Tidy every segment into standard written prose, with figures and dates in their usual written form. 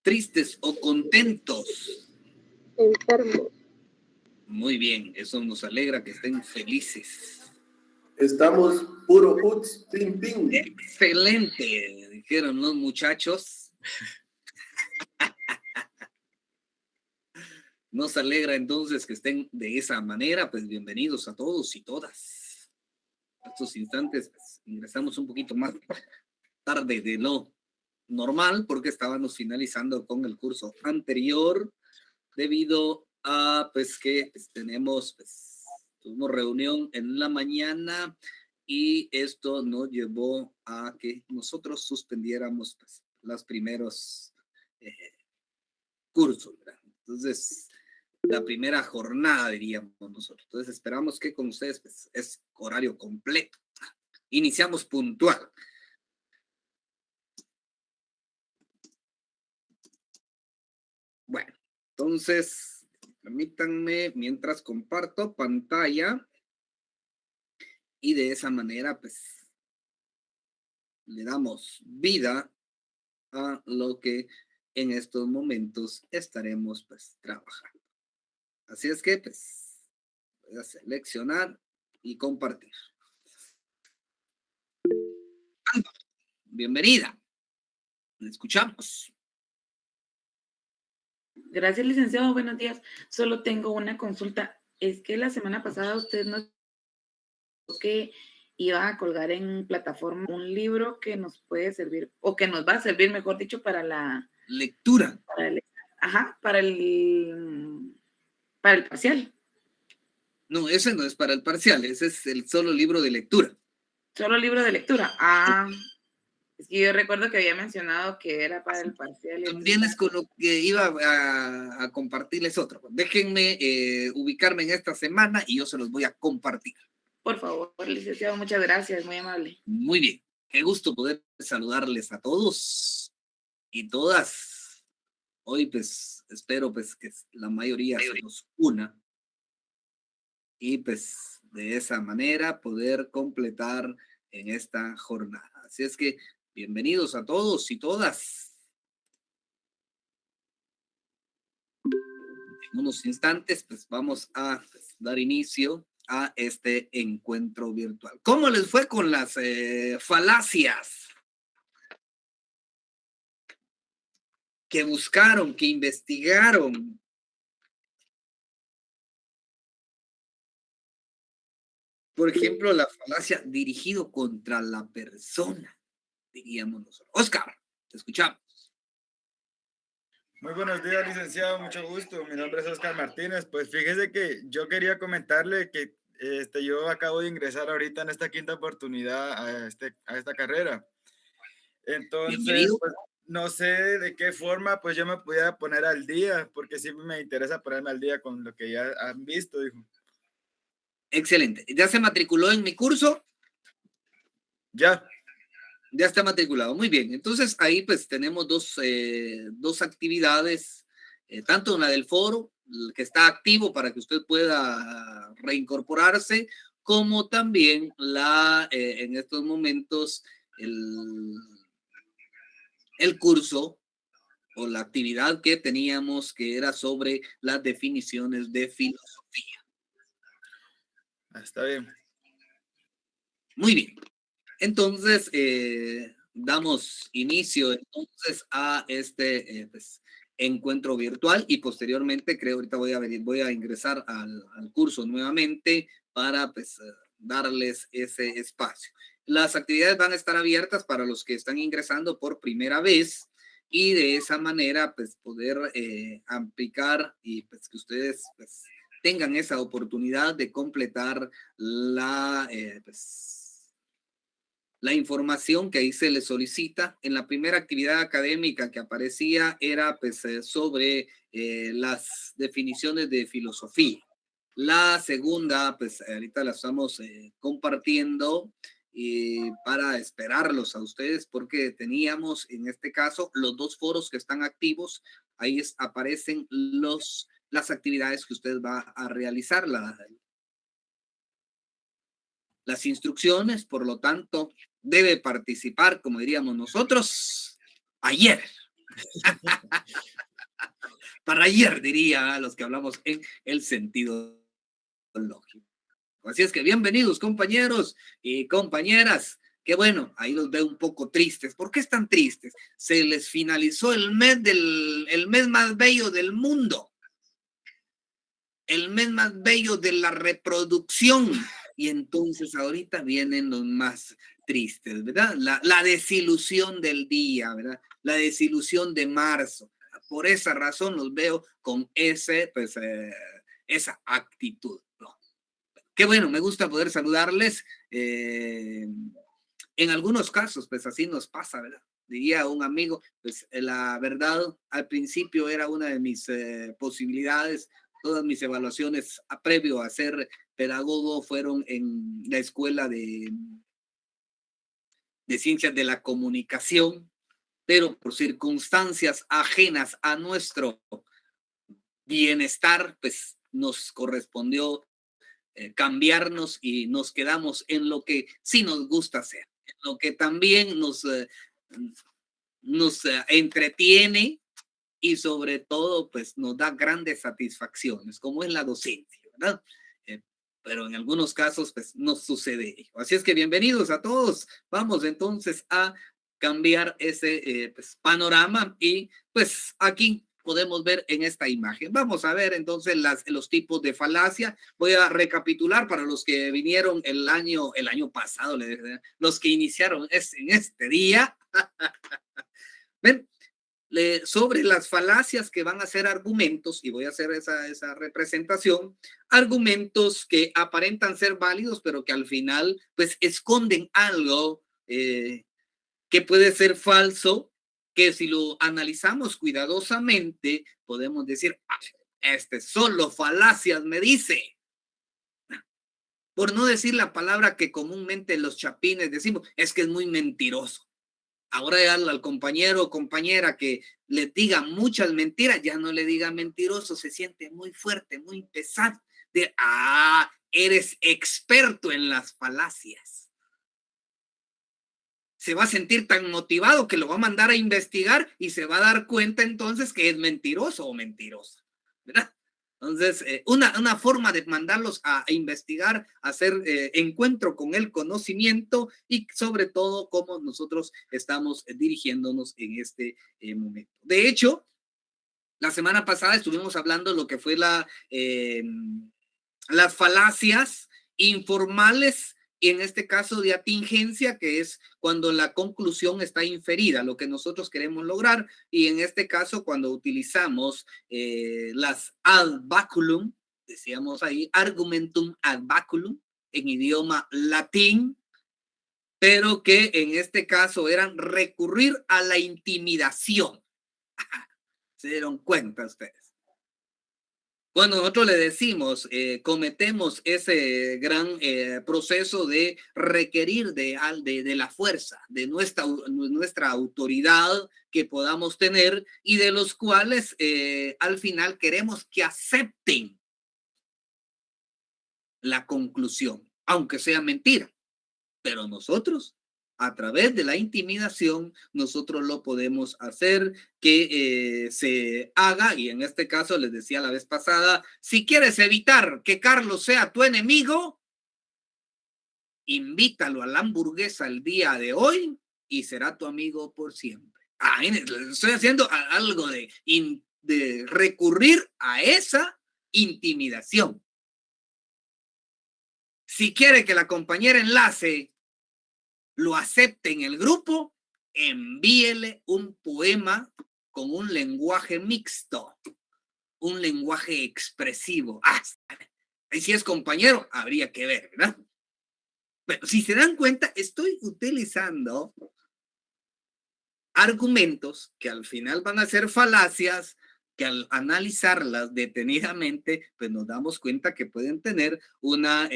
¿Tristes o contentos? Enfermos. Muy bien, eso nos alegra que estén felices. Estamos puro uts, ping, ping. Excelente, dijeron los muchachos. Nos alegra entonces que estén de esa manera, pues bienvenidos a todos y todas. En estos instantes pues, ingresamos un poquito más tarde de lo normal porque estábamos finalizando con el curso anterior debido a pues que pues, tuvimos reunión en la mañana y esto nos llevó a que nosotros suspendiéramos pues, los primeros cursos, ¿verdad? Entonces, la primera jornada, diríamos nosotros. Entonces, esperamos que con ustedes pues, es horario completo. Iniciamos puntual. Bueno, entonces, permítanme mientras comparto pantalla y de esa manera, pues, le damos vida a lo que en estos momentos estaremos, pues, trabajando. Así es que, pues, voy a seleccionar y compartir. Bienvenida. Le escuchamos. Gracias, licenciado. Buenos días. Solo tengo una consulta. Es que la semana pasada usted nos dijo que iba a colgar en plataforma un libro que nos puede servir, o que nos va a servir, mejor dicho, para la lectura. Para el parcial. No, ese no es para el parcial, ese es el solo libro de lectura. Solo libro de lectura. Es que yo recuerdo que había mencionado que era para el parcial. También es con lo que iba a compartirles otro. Déjenme ubicarme en esta semana y yo se los voy a compartir. Por favor, licenciado, muchas gracias, muy amable. Muy bien, qué gusto poder saludarles a todos y todas. Hoy pues espero pues que la mayoría se nos una y pues de esa manera poder completar en esta jornada. Así es que bienvenidos a todos y todas. En unos instantes, pues vamos a dar inicio a este encuentro virtual. ¿Cómo les fue con las falacias que buscaron, que investigaron? Por ejemplo, la falacia dirigido contra la persona, diríamos nosotros. Oscar, te escuchamos. Muy buenos días, licenciado, mucho gusto. Mi nombre es Oscar Martínez. Pues fíjese que yo quería comentarle que yo acabo de ingresar ahorita en esta quinta oportunidad a esta carrera. Entonces, pues, no sé de qué forma pues yo me pudiera poner al día, porque sí me interesa ponerme al día con lo que ya han visto, dijo. Excelente. ¿Ya se matriculó en mi curso? Ya. Ya está matriculado, muy bien. Entonces ahí pues tenemos dos actividades, tanto una del foro, que está activo para que usted pueda reincorporarse, como también en estos momentos el curso o la actividad que teníamos que era sobre las definiciones de filosofía. Está bien. Muy bien. Entonces, damos inicio entonces a este pues, encuentro virtual y posteriormente ahorita voy a ingresar al curso nuevamente para pues, darles ese espacio. Las actividades van a estar abiertas para los que están ingresando por primera vez y de esa manera pues poder aplicar y pues que ustedes pues, tengan esa oportunidad de completar la información que ahí se les solicita. En la primera actividad académica que aparecía era pues, sobre las definiciones de filosofía. La segunda, pues ahorita la estamos compartiendo para esperarlos a ustedes porque teníamos en este caso los dos foros que están activos. Ahí aparecen las actividades que usted va a realizar, las instrucciones, por lo tanto, debe participar, como diríamos nosotros, ayer. Para ayer, diría a los que hablamos en el sentido lógico. Así es que bienvenidos, compañeros y compañeras. Qué bueno, ahí los veo un poco tristes. ¿Por qué están tristes? Se les finalizó el mes más bello del mundo, el mes más bello de la reproducción. Y entonces ahorita vienen los más tristes, ¿verdad? La desilusión del día, ¿verdad? La desilusión de marzo. Por esa razón los veo con esa actitud, ¿no? Qué bueno, me gusta poder saludarles. En algunos casos, pues así nos pasa, ¿verdad? Diría un amigo, pues la verdad, al principio era una de mis posibilidades. Todas mis evaluaciones previo a ser pedagogo fueron en la escuela de ciencias de la comunicación, pero por circunstancias ajenas a nuestro bienestar, pues nos correspondió cambiarnos y nos quedamos en lo que sí nos gusta hacer, en lo que también nos entretiene y sobre todo pues nos da grandes satisfacciones, como es la docencia, ¿verdad? Pero en algunos casos pues no sucede ello. Así es que bienvenidos a todos. Vamos entonces a cambiar ese pues, panorama y pues aquí podemos ver en esta imagen. Vamos a ver entonces los tipos de falacia. Voy a recapitular para los que vinieron el año pasado, los que iniciaron en este día. ¿Ven? Sobre las falacias que van a ser argumentos, y voy a hacer esa representación, argumentos que aparentan ser válidos, pero que al final pues esconden algo que puede ser falso, que si lo analizamos cuidadosamente, podemos decir, solo falacias me dice. Por no decir la palabra que comúnmente los chapines decimos, es que es muy mentiroso. Ahora ya al compañero o compañera que le diga muchas mentiras, ya no le diga mentiroso, se siente muy fuerte, muy pesado. Eres experto en las falacias. Se va a sentir tan motivado que lo va a mandar a investigar y se va a dar cuenta entonces que es mentiroso o mentirosa, ¿verdad? Entonces, una forma de mandarlos a investigar, a hacer encuentro con el conocimiento y sobre todo cómo nosotros estamos dirigiéndonos en este momento. De hecho, la semana pasada estuvimos hablando de lo que fue las falacias informales, y en este caso de atingencia, que es cuando la conclusión está inferida, lo que nosotros queremos lograr, y en este caso cuando utilizamos las ad baculum, decíamos ahí, argumentum ad baculum, en idioma latín, pero que en este caso eran recurrir a la intimidación. ¿Se dieron cuenta ustedes? Cuando nosotros le decimos, cometemos ese gran proceso de requerir de la fuerza, de nuestra autoridad que podamos tener y de los cuales al final queremos que acepten la conclusión, aunque sea mentira. Pero nosotros, a través de la intimidación, nosotros lo podemos hacer que se haga, y en este caso les decía la vez pasada, si quieres evitar que Carlos sea tu enemigo, invítalo a la hamburguesa el día de hoy y será tu amigo por siempre. Estoy haciendo algo de recurrir a esa intimidación. Si quiere que la compañera enlace lo acepte en el grupo, envíele un poema con un lenguaje mixto, un lenguaje expresivo. Y si es compañero, habría que ver, ¿verdad? Pero si se dan cuenta, estoy utilizando argumentos que al final van a ser falacias, que al analizarlas detenidamente, pues nos damos cuenta que pueden tener una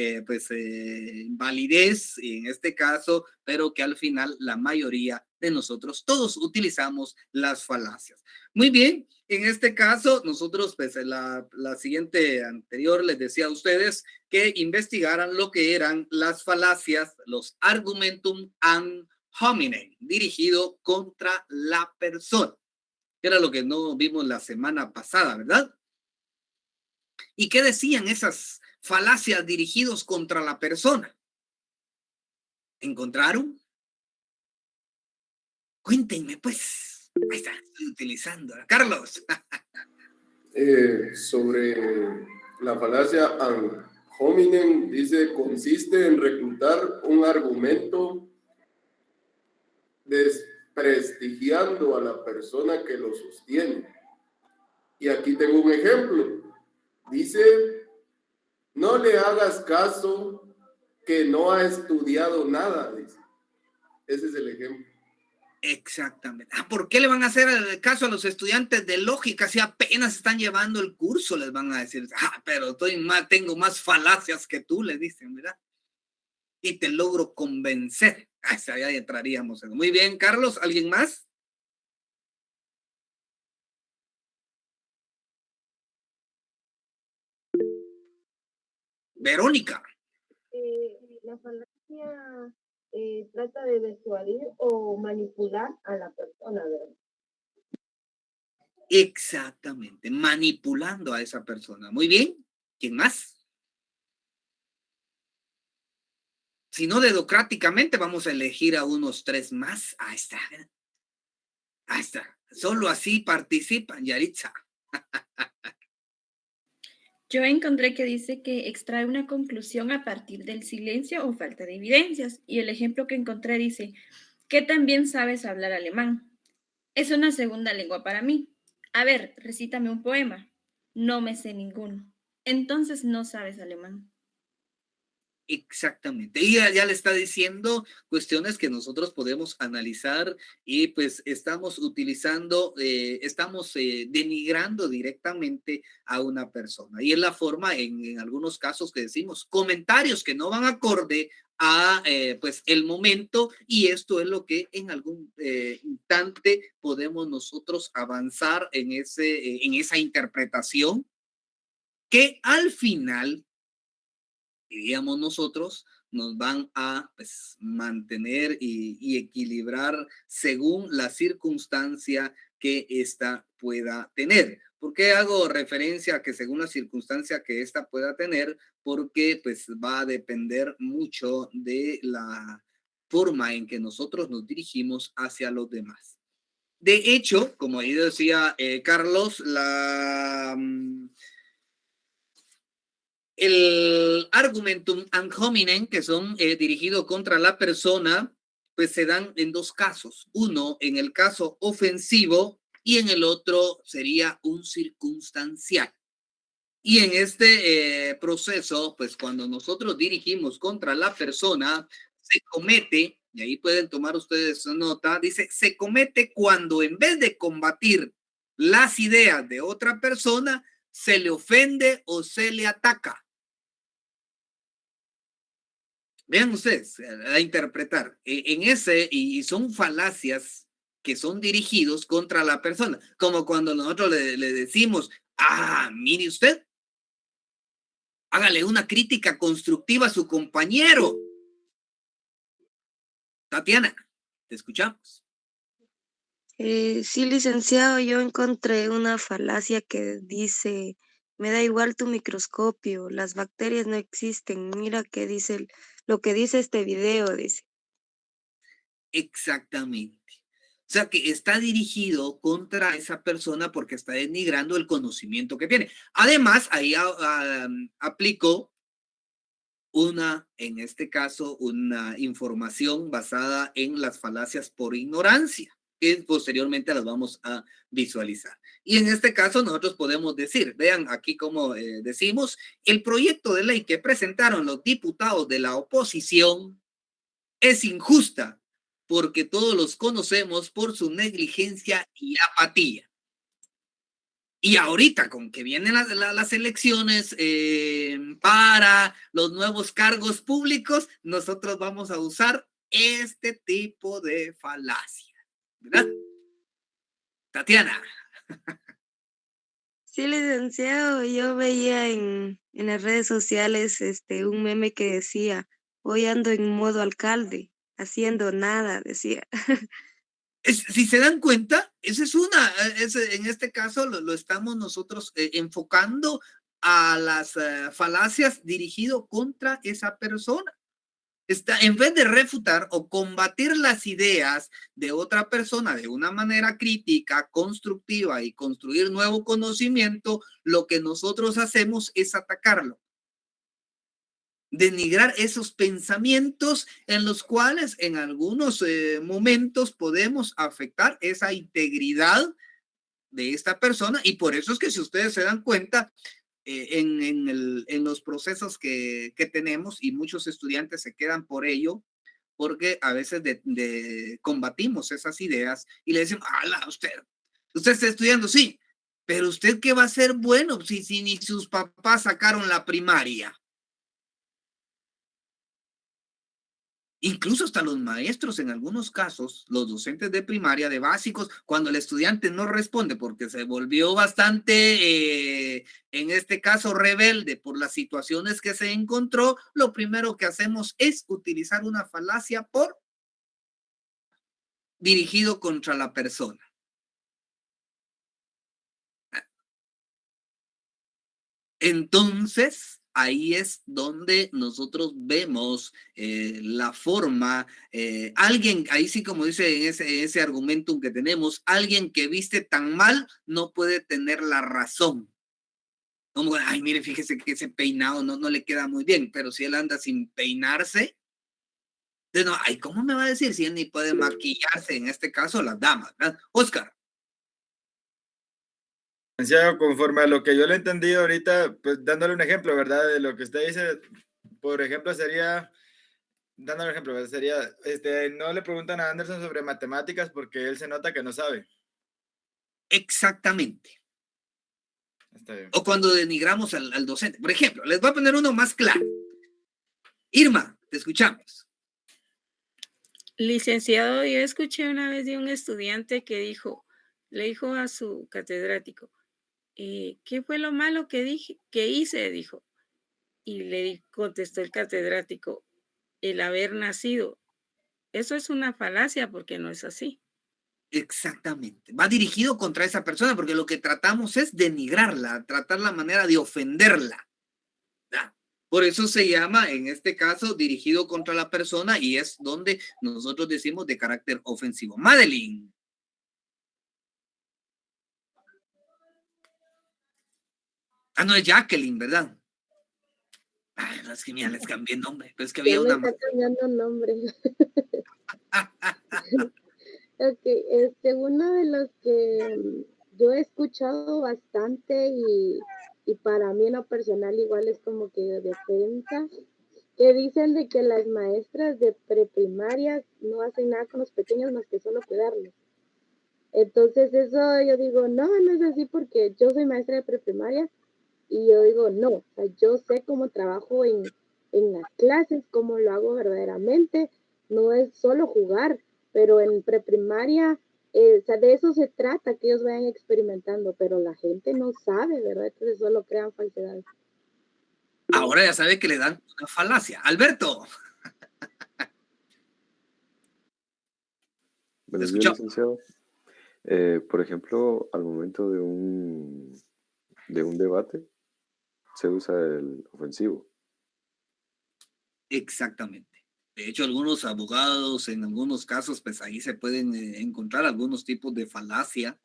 validez en este caso, pero que al final la mayoría de nosotros, todos utilizamos las falacias. Muy bien, en este caso nosotros, pues la siguiente anterior les decía a ustedes que investigaran lo que eran las falacias, los argumentum ad hominem, dirigido contra la persona. Era lo que no vimos la semana pasada, ¿verdad? ¿Y qué decían esas falacias dirigidos contra la persona? ¿Encontraron? Cuéntenme, pues. Ahí está, estoy utilizando. Carlos. Sobre la falacia ad hominem, dice, consiste en reclutar un argumento desprestigiando a la persona que lo sostiene. Y aquí tengo un ejemplo. Dice, no le hagas caso que no ha estudiado nada, dice. Ese es el ejemplo. Exactamente. ¿Por qué le van a hacer caso a los estudiantes de lógica si apenas están llevando el curso? Les van a decir, pero tengo más falacias que tú, le dicen, ¿verdad? Y te logro convencer. Ya entraríamos. Muy bien, Carlos, ¿alguien más? Verónica. La falacia trata de disuadir o manipular a la persona, ¿verdad? Exactamente, manipulando a esa persona. Muy bien, ¿quién más? Si no, democráticamente vamos a elegir a unos 3 más. Ahí está. Ahí está. Solo así participan, Yaritza. Yo encontré que dice que extrae una conclusión a partir del silencio o falta de evidencias. Y el ejemplo que encontré dice, ¿qué también sabes hablar alemán? Es una segunda lengua para mí. A ver, recítame un poema. No me sé ninguno. Entonces no sabes alemán. Exactamente. Y ya le está diciendo cuestiones que nosotros podemos analizar y pues estamos utilizando, estamos denigrando directamente a una persona. Y es la forma en algunos casos que decimos comentarios que no van acorde a pues el momento, y esto es lo que en algún instante podemos nosotros avanzar en esa interpretación que al final, diríamos nosotros, nos van a pues, mantener y equilibrar según la circunstancia que ésta pueda tener. ¿Por qué hago referencia a que según la circunstancia que ésta pueda tener? Porque pues va a depender mucho de la forma en que nosotros nos dirigimos hacia los demás. De hecho, como ahí decía Carlos, el argumentum ad hominem, que son dirigidos contra la persona, pues se dan en 2 casos. Uno, en el caso ofensivo, y en el otro sería un circunstancial. Y en este proceso, pues cuando nosotros dirigimos contra la persona, se comete, y ahí pueden tomar ustedes nota, dice, se comete cuando en vez de combatir las ideas de otra persona, se le ofende o se le ataca. Vean ustedes, a interpretar en ese, y son falacias que son dirigidos contra la persona, como cuando nosotros le decimos, mire usted, hágale una crítica constructiva a su compañero. Tatiana, te escuchamos. Sí, licenciado, yo encontré una falacia que dice, me da igual tu microscopio, las bacterias no existen, mira qué dice lo que dice este video, dice. Exactamente. O sea, que está dirigido contra esa persona porque está denigrando el conocimiento que tiene. Además, ahí aplicó en este caso, una información basada en las falacias por ignorancia, que posteriormente las vamos a visualizar. Y en este caso nosotros podemos decir, vean aquí como decimos, el proyecto de ley que presentaron los diputados de la oposición es injusta porque todos los conocemos por su negligencia y apatía. Y ahorita, con que vienen las elecciones para los nuevos cargos públicos, nosotros vamos a usar este tipo de falacia, ¿verdad? Tatiana. Sí, licenciado, yo veía en las redes sociales un meme que decía, hoy ando en modo alcalde, haciendo nada, decía. Si se dan cuenta, esa es una, en este caso lo estamos nosotros enfocando a las falacias dirigido contra esa persona. En vez de refutar o combatir las ideas de otra persona de una manera crítica, constructiva y construir nuevo conocimiento, lo que nosotros hacemos es atacarlo. Denigrar esos pensamientos en los cuales en algunos momentos podemos afectar esa integridad de esta persona, y por eso es que si ustedes se dan cuenta, en los procesos que tenemos, y muchos estudiantes se quedan por ello, porque a veces combatimos esas ideas y le decimos, ala, usted está estudiando, sí, pero usted qué va a ser bueno si ni sus papás sacaron la primaria. Incluso hasta los maestros, en algunos casos, los docentes de primaria, de básicos, cuando el estudiante no responde porque se volvió bastante, en este caso, rebelde por las situaciones que se encontró, lo primero que hacemos es utilizar una falacia dirigido contra la persona. Entonces, ahí es donde nosotros vemos la forma, alguien, ahí sí como dice en ese argumentum que tenemos, alguien que viste tan mal no puede tener la razón. Como, ay, mire, fíjese que ese peinado no le queda muy bien, pero si él anda sin peinarse, entonces, no, ay, ¿cómo me va a decir si él ni puede maquillarse? En este caso, las damas, ¿verdad? Oscar. Conforme a lo que yo le he entendido ahorita, pues dándole un ejemplo, ¿verdad? De lo que usted dice, por ejemplo, dándole un ejemplo, ¿verdad? Sería, no le preguntan a Anderson sobre matemáticas porque él se nota que no sabe. Exactamente. Está bien. O cuando denigramos al docente. Por ejemplo, les voy a poner uno más claro. Irma, te escuchamos. Licenciado, yo escuché una vez de un estudiante que le dijo a su catedrático, ¿qué fue lo malo que hice? Dijo. Y le contestó el catedrático, el haber nacido. Eso es una falacia porque no es así. Exactamente. Va dirigido contra esa persona porque lo que tratamos es denigrarla, tratar la manera de ofenderla. ¿Verdad? Por eso se llama, en este caso, dirigido contra la persona, y es donde nosotros decimos de carácter ofensivo. Madeline. No, es Jacqueline, ¿verdad? Ay, no, es que mira, les cambié nombre, pero es que había una... está cambiando nombre. Ok, uno de los que yo he escuchado bastante y para mí en lo personal igual es como que defensa, que dicen de que las maestras de preprimaria no hacen nada con los pequeños más que solo cuidarlos. Entonces eso yo digo, no es así porque yo soy maestra de preprimaria y yo digo, no, o sea, yo sé cómo trabajo en las clases, cómo lo hago verdaderamente, no es solo jugar, pero en preprimaria, o sea, de eso se trata, que ellos vayan experimentando, pero la gente no sabe, ¿verdad? Entonces solo crean falsedades. Ahora ya sabe que le dan una falacia. Alberto. Buenos días, licenciado. Por ejemplo, al momento de un debate, se usa el ofensivo. Exactamente. De hecho, algunos abogados, en algunos casos, pues ahí se pueden encontrar algunos tipos de falacia,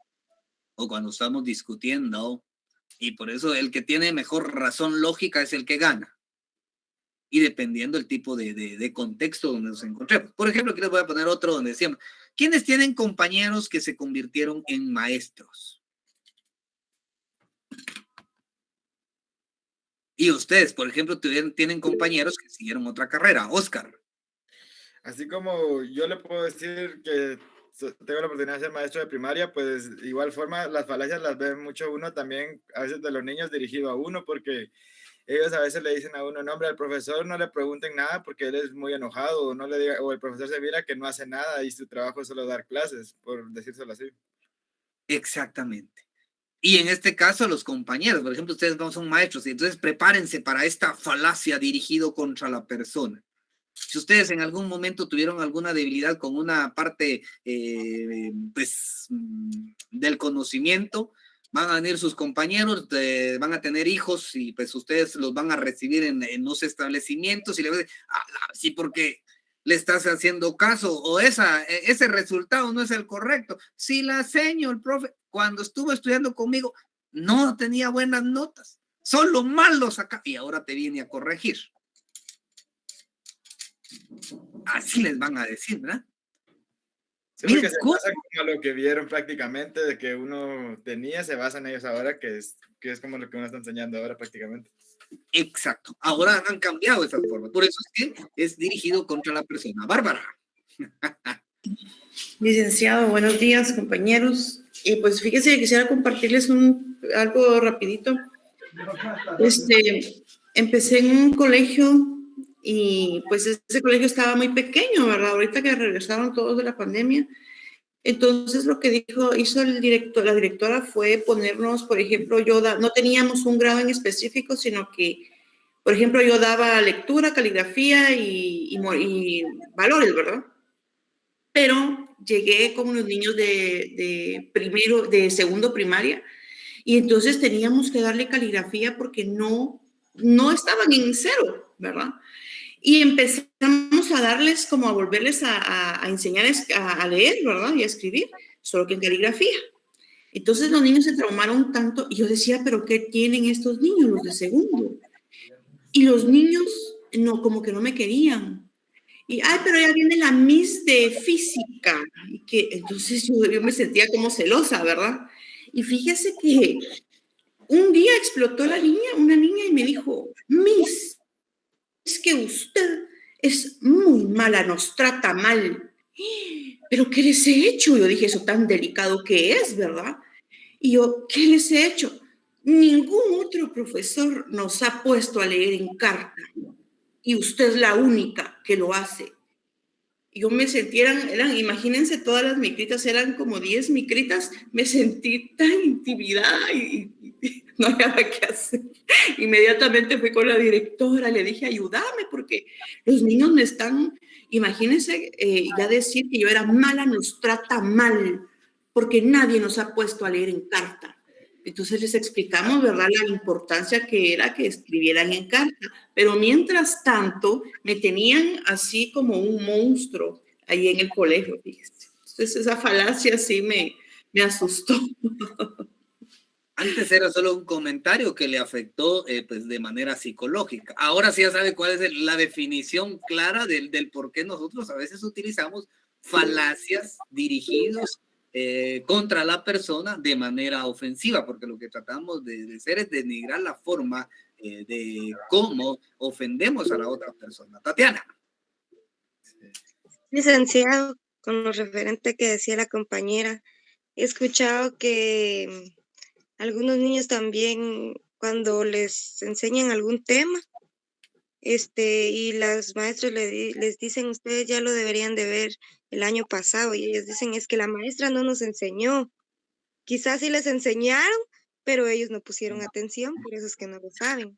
o cuando estamos discutiendo, y por eso el que tiene mejor razón lógica es el que gana. Y dependiendo el tipo de contexto donde nos encontremos. Por ejemplo, aquí les voy a poner otro donde decíamos, ¿quiénes tienen compañeros que se convirtieron en maestros? Y ustedes, por ejemplo, tienen compañeros que siguieron otra carrera. Oscar. Así como yo le puedo decir que tengo la oportunidad de ser maestro de primaria, pues de igual forma las falacias las ve mucho uno también, a veces de los niños dirigido a uno, porque ellos a veces le dicen a uno, no, hombre, al profesor no le pregunten nada porque él es muy enojado, o el profesor se mira que no hace nada y su trabajo es solo dar clases, por decírselo así. Exactamente. Y en este caso, los compañeros, por ejemplo, ustedes no son maestros, y entonces prepárense para esta falacia dirigido contra la persona. Si ustedes en algún momento tuvieron alguna debilidad con una parte del conocimiento, van a venir sus compañeros, van a tener hijos y pues ustedes los van a recibir en los establecimientos y le van a decir, sí, porque le estás haciendo caso o ese resultado no es el correcto. Si la señor, el profe, cuando estuvo estudiando conmigo, no tenía buenas notas, solo malos acá y ahora te viene a corregir. Así les van a decir, ¿verdad? Sí, porque se basa como lo que vieron prácticamente de que uno tenía, se basan ellos ahora, que es como lo que uno está enseñando ahora prácticamente. Exacto. Ahora han cambiado esas formas. Por eso es que es dirigido contra la persona. Bárbara. Licenciado, buenos días, compañeros. Pues fíjese que quisiera compartirles algo rapidito. Empecé en un colegio y pues ese colegio estaba muy pequeño, ¿verdad? Ahorita que regresaron todos de la pandemia. Entonces lo que hizo la directora fue ponernos, por ejemplo, no teníamos un grado en específico, sino que, por ejemplo, yo daba lectura, caligrafía y valores, ¿verdad? Pero llegué con unos niños de segundo primaria y entonces teníamos que darle caligrafía porque no estaban en cero, ¿verdad? Y empezamos a darles, como a volverles a enseñar a leer, ¿verdad? Y a escribir, solo que en caligrafía. Entonces los niños se traumaron tanto y yo decía, ¿pero qué tienen estos niños, los de segundo? Y los niños, no, como que no me querían. Y, pero ya viene la Miss de física. Y entonces yo me sentía como celosa, ¿verdad? Y fíjese que un día explotó una niña y me dijo, Miss, es que usted es muy mala, nos trata mal. ¿Pero qué les he hecho? Yo dije, eso tan delicado que es, ¿verdad? Y yo, ¿qué les he hecho? Ningún otro profesor nos ha puesto a leer en carta y usted es la única que lo hace. Yo me sentí, imagínense, todas las micritas, eran como 10 micritas, me sentí tan intimidada y no había qué hacer. Inmediatamente fui con la directora, le dije, ayúdame, porque los niños me están, imagínense, ya decir que yo era mala nos trata mal, porque nadie nos ha puesto a leer en carta. Entonces les explicamos, ¿verdad?, la importancia que era que escribieran en carta. Pero mientras tanto, me tenían así como un monstruo ahí en el colegio, fíjese. Entonces esa falacia sí me asustó. Antes era solo un comentario que le afectó pues de manera psicológica. Ahora sí ya sabe cuál es la definición clara del por qué nosotros a veces utilizamos falacias dirigidos contra la persona de manera ofensiva, porque lo que tratamos de hacer es denigrar la forma de cómo ofendemos a la otra persona. Tatiana. Licenciado, con lo referente que decía la compañera, he escuchado que algunos niños también, cuando les enseñan algún tema, y las maestras les dicen, ustedes ya lo deberían de ver el año pasado, y ellos dicen, es que la maestra no nos enseñó. Quizás sí les enseñaron, pero ellos no pusieron atención, por eso es que no lo saben.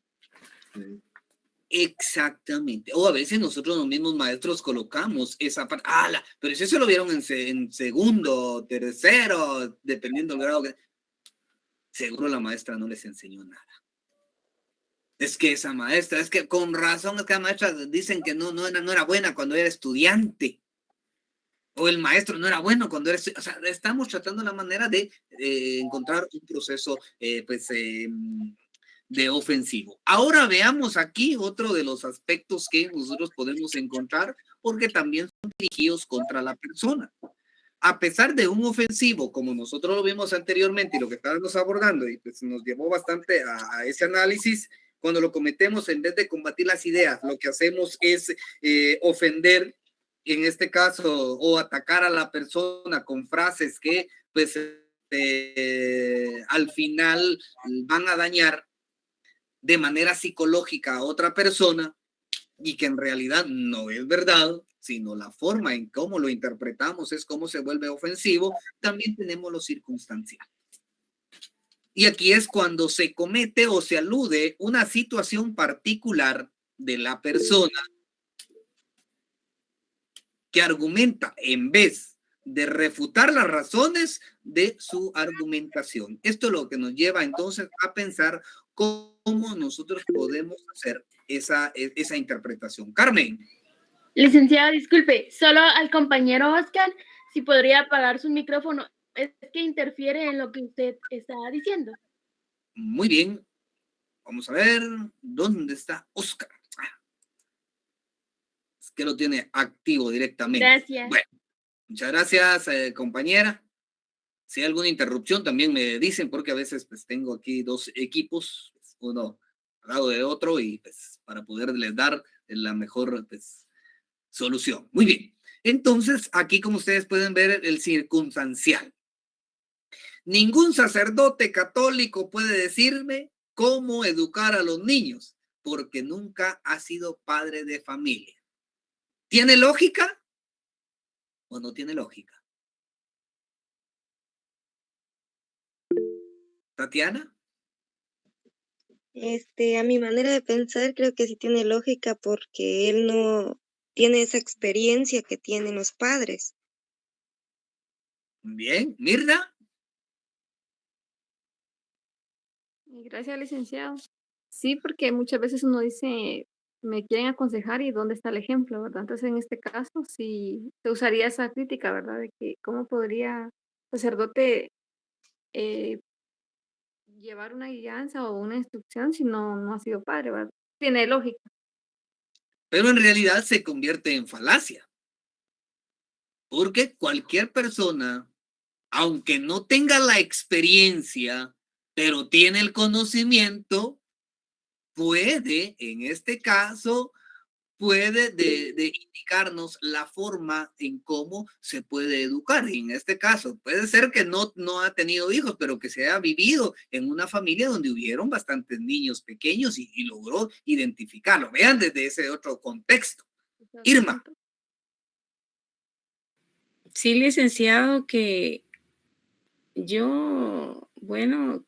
Exactamente. O a veces nosotros los mismos maestros colocamos esa parte, pero si eso lo vieron en segundo, tercero, dependiendo del grado que... Seguro la maestra no les enseñó nada. Es que esa maestra, es que con razón es que la maestra dicen que no era buena cuando era estudiante. O el maestro no era bueno cuando era estudiante. O sea, estamos tratando la manera de encontrar un proceso de ofensivo. Ahora veamos aquí otro de los aspectos que nosotros podemos encontrar, porque también son dirigidos contra la persona. A pesar de un ofensivo, como nosotros lo vimos anteriormente y lo que estábamos abordando, y pues nos llevó bastante a ese análisis, cuando lo cometemos, en vez de combatir las ideas, lo que hacemos es ofender, en este caso, o atacar a la persona con frases que pues al final van a dañar de manera psicológica a otra persona y que en realidad no es verdad, sino la forma en cómo lo interpretamos es cómo se vuelve ofensivo. También tenemos lo circunstancial. Y aquí es cuando se comete o se alude una situación particular de la persona que argumenta en vez de refutar las razones de su argumentación. Esto es lo que nos lleva entonces a pensar cómo nosotros podemos hacer esa interpretación. Carmen. Licenciada, disculpe, solo al compañero Oscar, si podría apagar su micrófono, es que interfiere en lo que usted está diciendo. Muy bien. Vamos a ver dónde está Oscar. Es que lo tiene activo directamente. Gracias. Bueno, muchas gracias, compañera. Si hay alguna interrupción también me dicen, porque a veces pues tengo aquí dos equipos, uno al lado de otro, y pues para poderles dar la mejor pues, solución. Muy bien. Entonces, aquí como ustedes pueden ver el circunstancial. Ningún sacerdote católico puede decirme cómo educar a los niños, porque nunca ha sido padre de familia. ¿Tiene lógica o no tiene lógica? ¿Tatiana? A mi manera de pensar, creo que sí tiene lógica porque él no tiene esa experiencia que tienen los padres. Bien, Mirna. Gracias, licenciado. Sí, porque muchas veces uno dice, me quieren aconsejar y dónde está el ejemplo, ¿verdad? Entonces, en este caso, sí se usaría esa crítica, ¿verdad? De que cómo podría el sacerdote llevar una guianza o una instrucción si no ha sido padre, ¿verdad? Tiene lógica. Pero en realidad se convierte en falacia. Porque cualquier persona, aunque no tenga la experiencia, pero tiene el conocimiento, puede, en este caso, puede de indicarnos la forma en cómo se puede educar. Y en este caso, puede ser que no ha tenido hijos, pero que se haya vivido en una familia donde hubieron bastantes niños pequeños y logró identificarlo. Vean desde ese otro contexto. Irma. Sí, licenciado, que yo, bueno,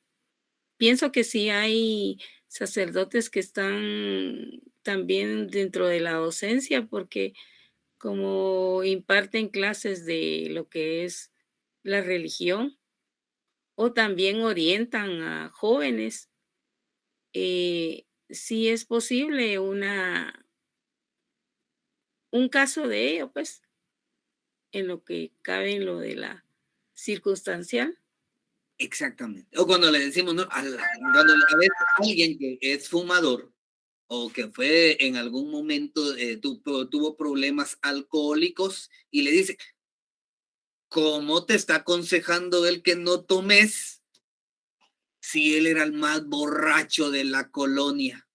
pienso que sí hay sacerdotes que están también dentro de la docencia, porque como imparten clases de lo que es la religión o también orientan a jóvenes, sí es posible un caso de ello, pues, en lo que cabe en lo de la circunstancial. Exactamente. O cuando le decimos, ¿no? Cuando a veces alguien que es fumador o que fue en algún momento, tuvo problemas alcohólicos y le dice, ¿cómo te está aconsejando él que no tomes si él era el más borracho de la colonia?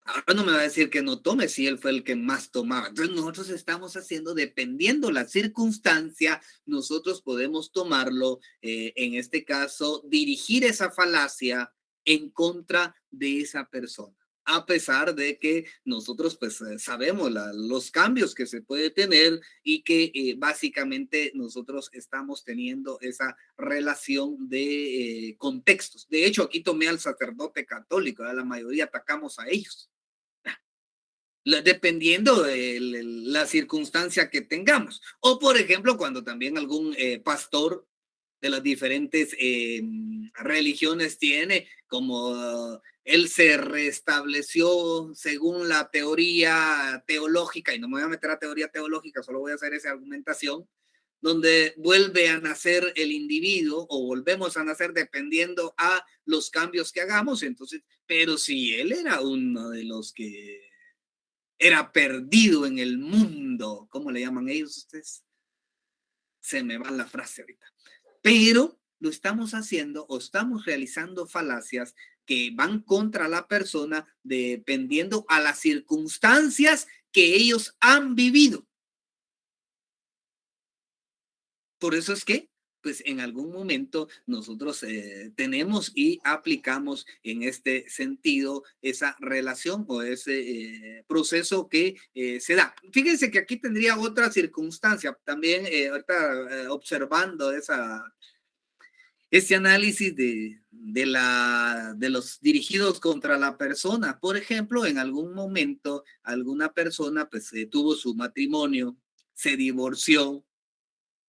Ahora no me va a decir que no tome si él fue el que más tomaba. Entonces nosotros estamos haciendo, dependiendo la circunstancia, nosotros podemos tomarlo, en este caso, dirigir esa falacia en contra de esa persona. A pesar de que nosotros pues sabemos los cambios que se puede tener y que básicamente nosotros estamos teniendo esa relación de contextos. De hecho, aquí tomé al sacerdote católico, la mayoría atacamos a ellos. Dependiendo de la circunstancia que tengamos. O, por ejemplo, cuando también algún pastor de las diferentes religiones tiene, como él se restableció según la teoría teológica, y no me voy a meter a teoría teológica, solo voy a hacer esa argumentación, donde vuelve a nacer el individuo o volvemos a nacer dependiendo a los cambios que hagamos. Entonces, pero si él era uno de los que era perdido en el mundo. ¿Cómo le llaman ellos ustedes? Se me va la frase ahorita. Pero lo estamos haciendo o estamos realizando falacias que van contra la persona dependiendo a las circunstancias que ellos han vivido. Por eso es que pues en algún momento nosotros tenemos y aplicamos en este sentido esa relación o ese proceso que se da. Fíjense que aquí tendría otra circunstancia también, ahorita observando esa, este análisis de los dirigidos contra la persona. Por ejemplo, en algún momento, alguna persona pues tuvo su matrimonio, se divorció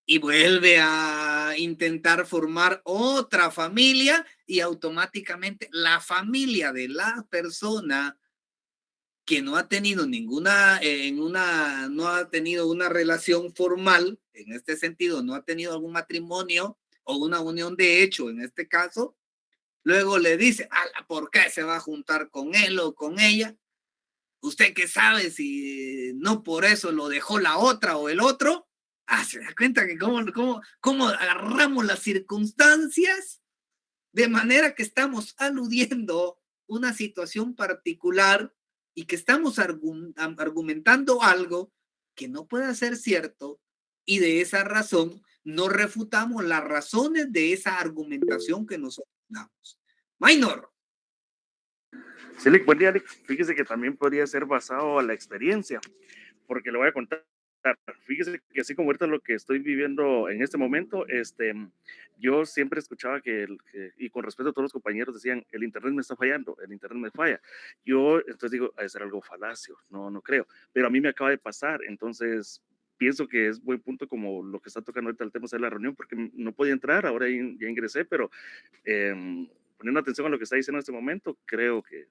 y vuelve a intentar formar otra familia y automáticamente la familia de la persona que no ha tenido no ha tenido una relación formal, en este sentido, no ha tenido algún matrimonio o una unión de hecho, en este caso, luego le dice, ¿por qué se va a juntar con él o con ella? ¿Usted qué sabe si no por eso lo dejó la otra o el otro? Se da cuenta que cómo agarramos las circunstancias de manera que estamos aludiendo una situación particular y que estamos argumentando algo que no puede ser cierto y de esa razón no refutamos las razones de esa argumentación que nosotros damos. Minor. Sí, buen día, Alex. Fíjese que también podría ser basado a la experiencia, porque le voy a contar. Fíjese que así como ahorita lo que estoy viviendo en este momento, yo siempre escuchaba y con respeto a todos los compañeros decían, el internet me está fallando, el internet me falla. Yo entonces digo, ha de ser algo falacio, no creo, pero a mí me acaba de pasar, entonces pienso que es buen punto como lo que está tocando ahorita el tema de la reunión, porque no podía entrar, ahora ya ingresé, pero poniendo atención a lo que está diciendo en este momento, creo que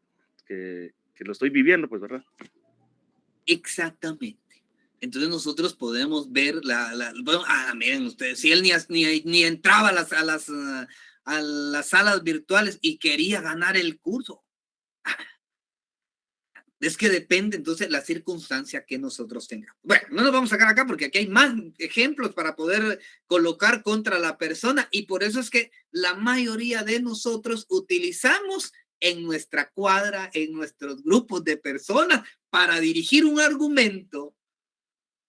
lo estoy viviendo, pues, ¿verdad? Exactamente. Entonces nosotros podemos ver bueno, miren ustedes, si él ni entraba a las salas virtuales y quería ganar el curso. Es que depende entonces la circunstancia que nosotros tengamos. Bueno, no nos vamos a sacar acá porque aquí hay más ejemplos para poder colocar contra la persona y por eso es que la mayoría de nosotros utilizamos en nuestra cuadra, en nuestros grupos de personas para dirigir un argumento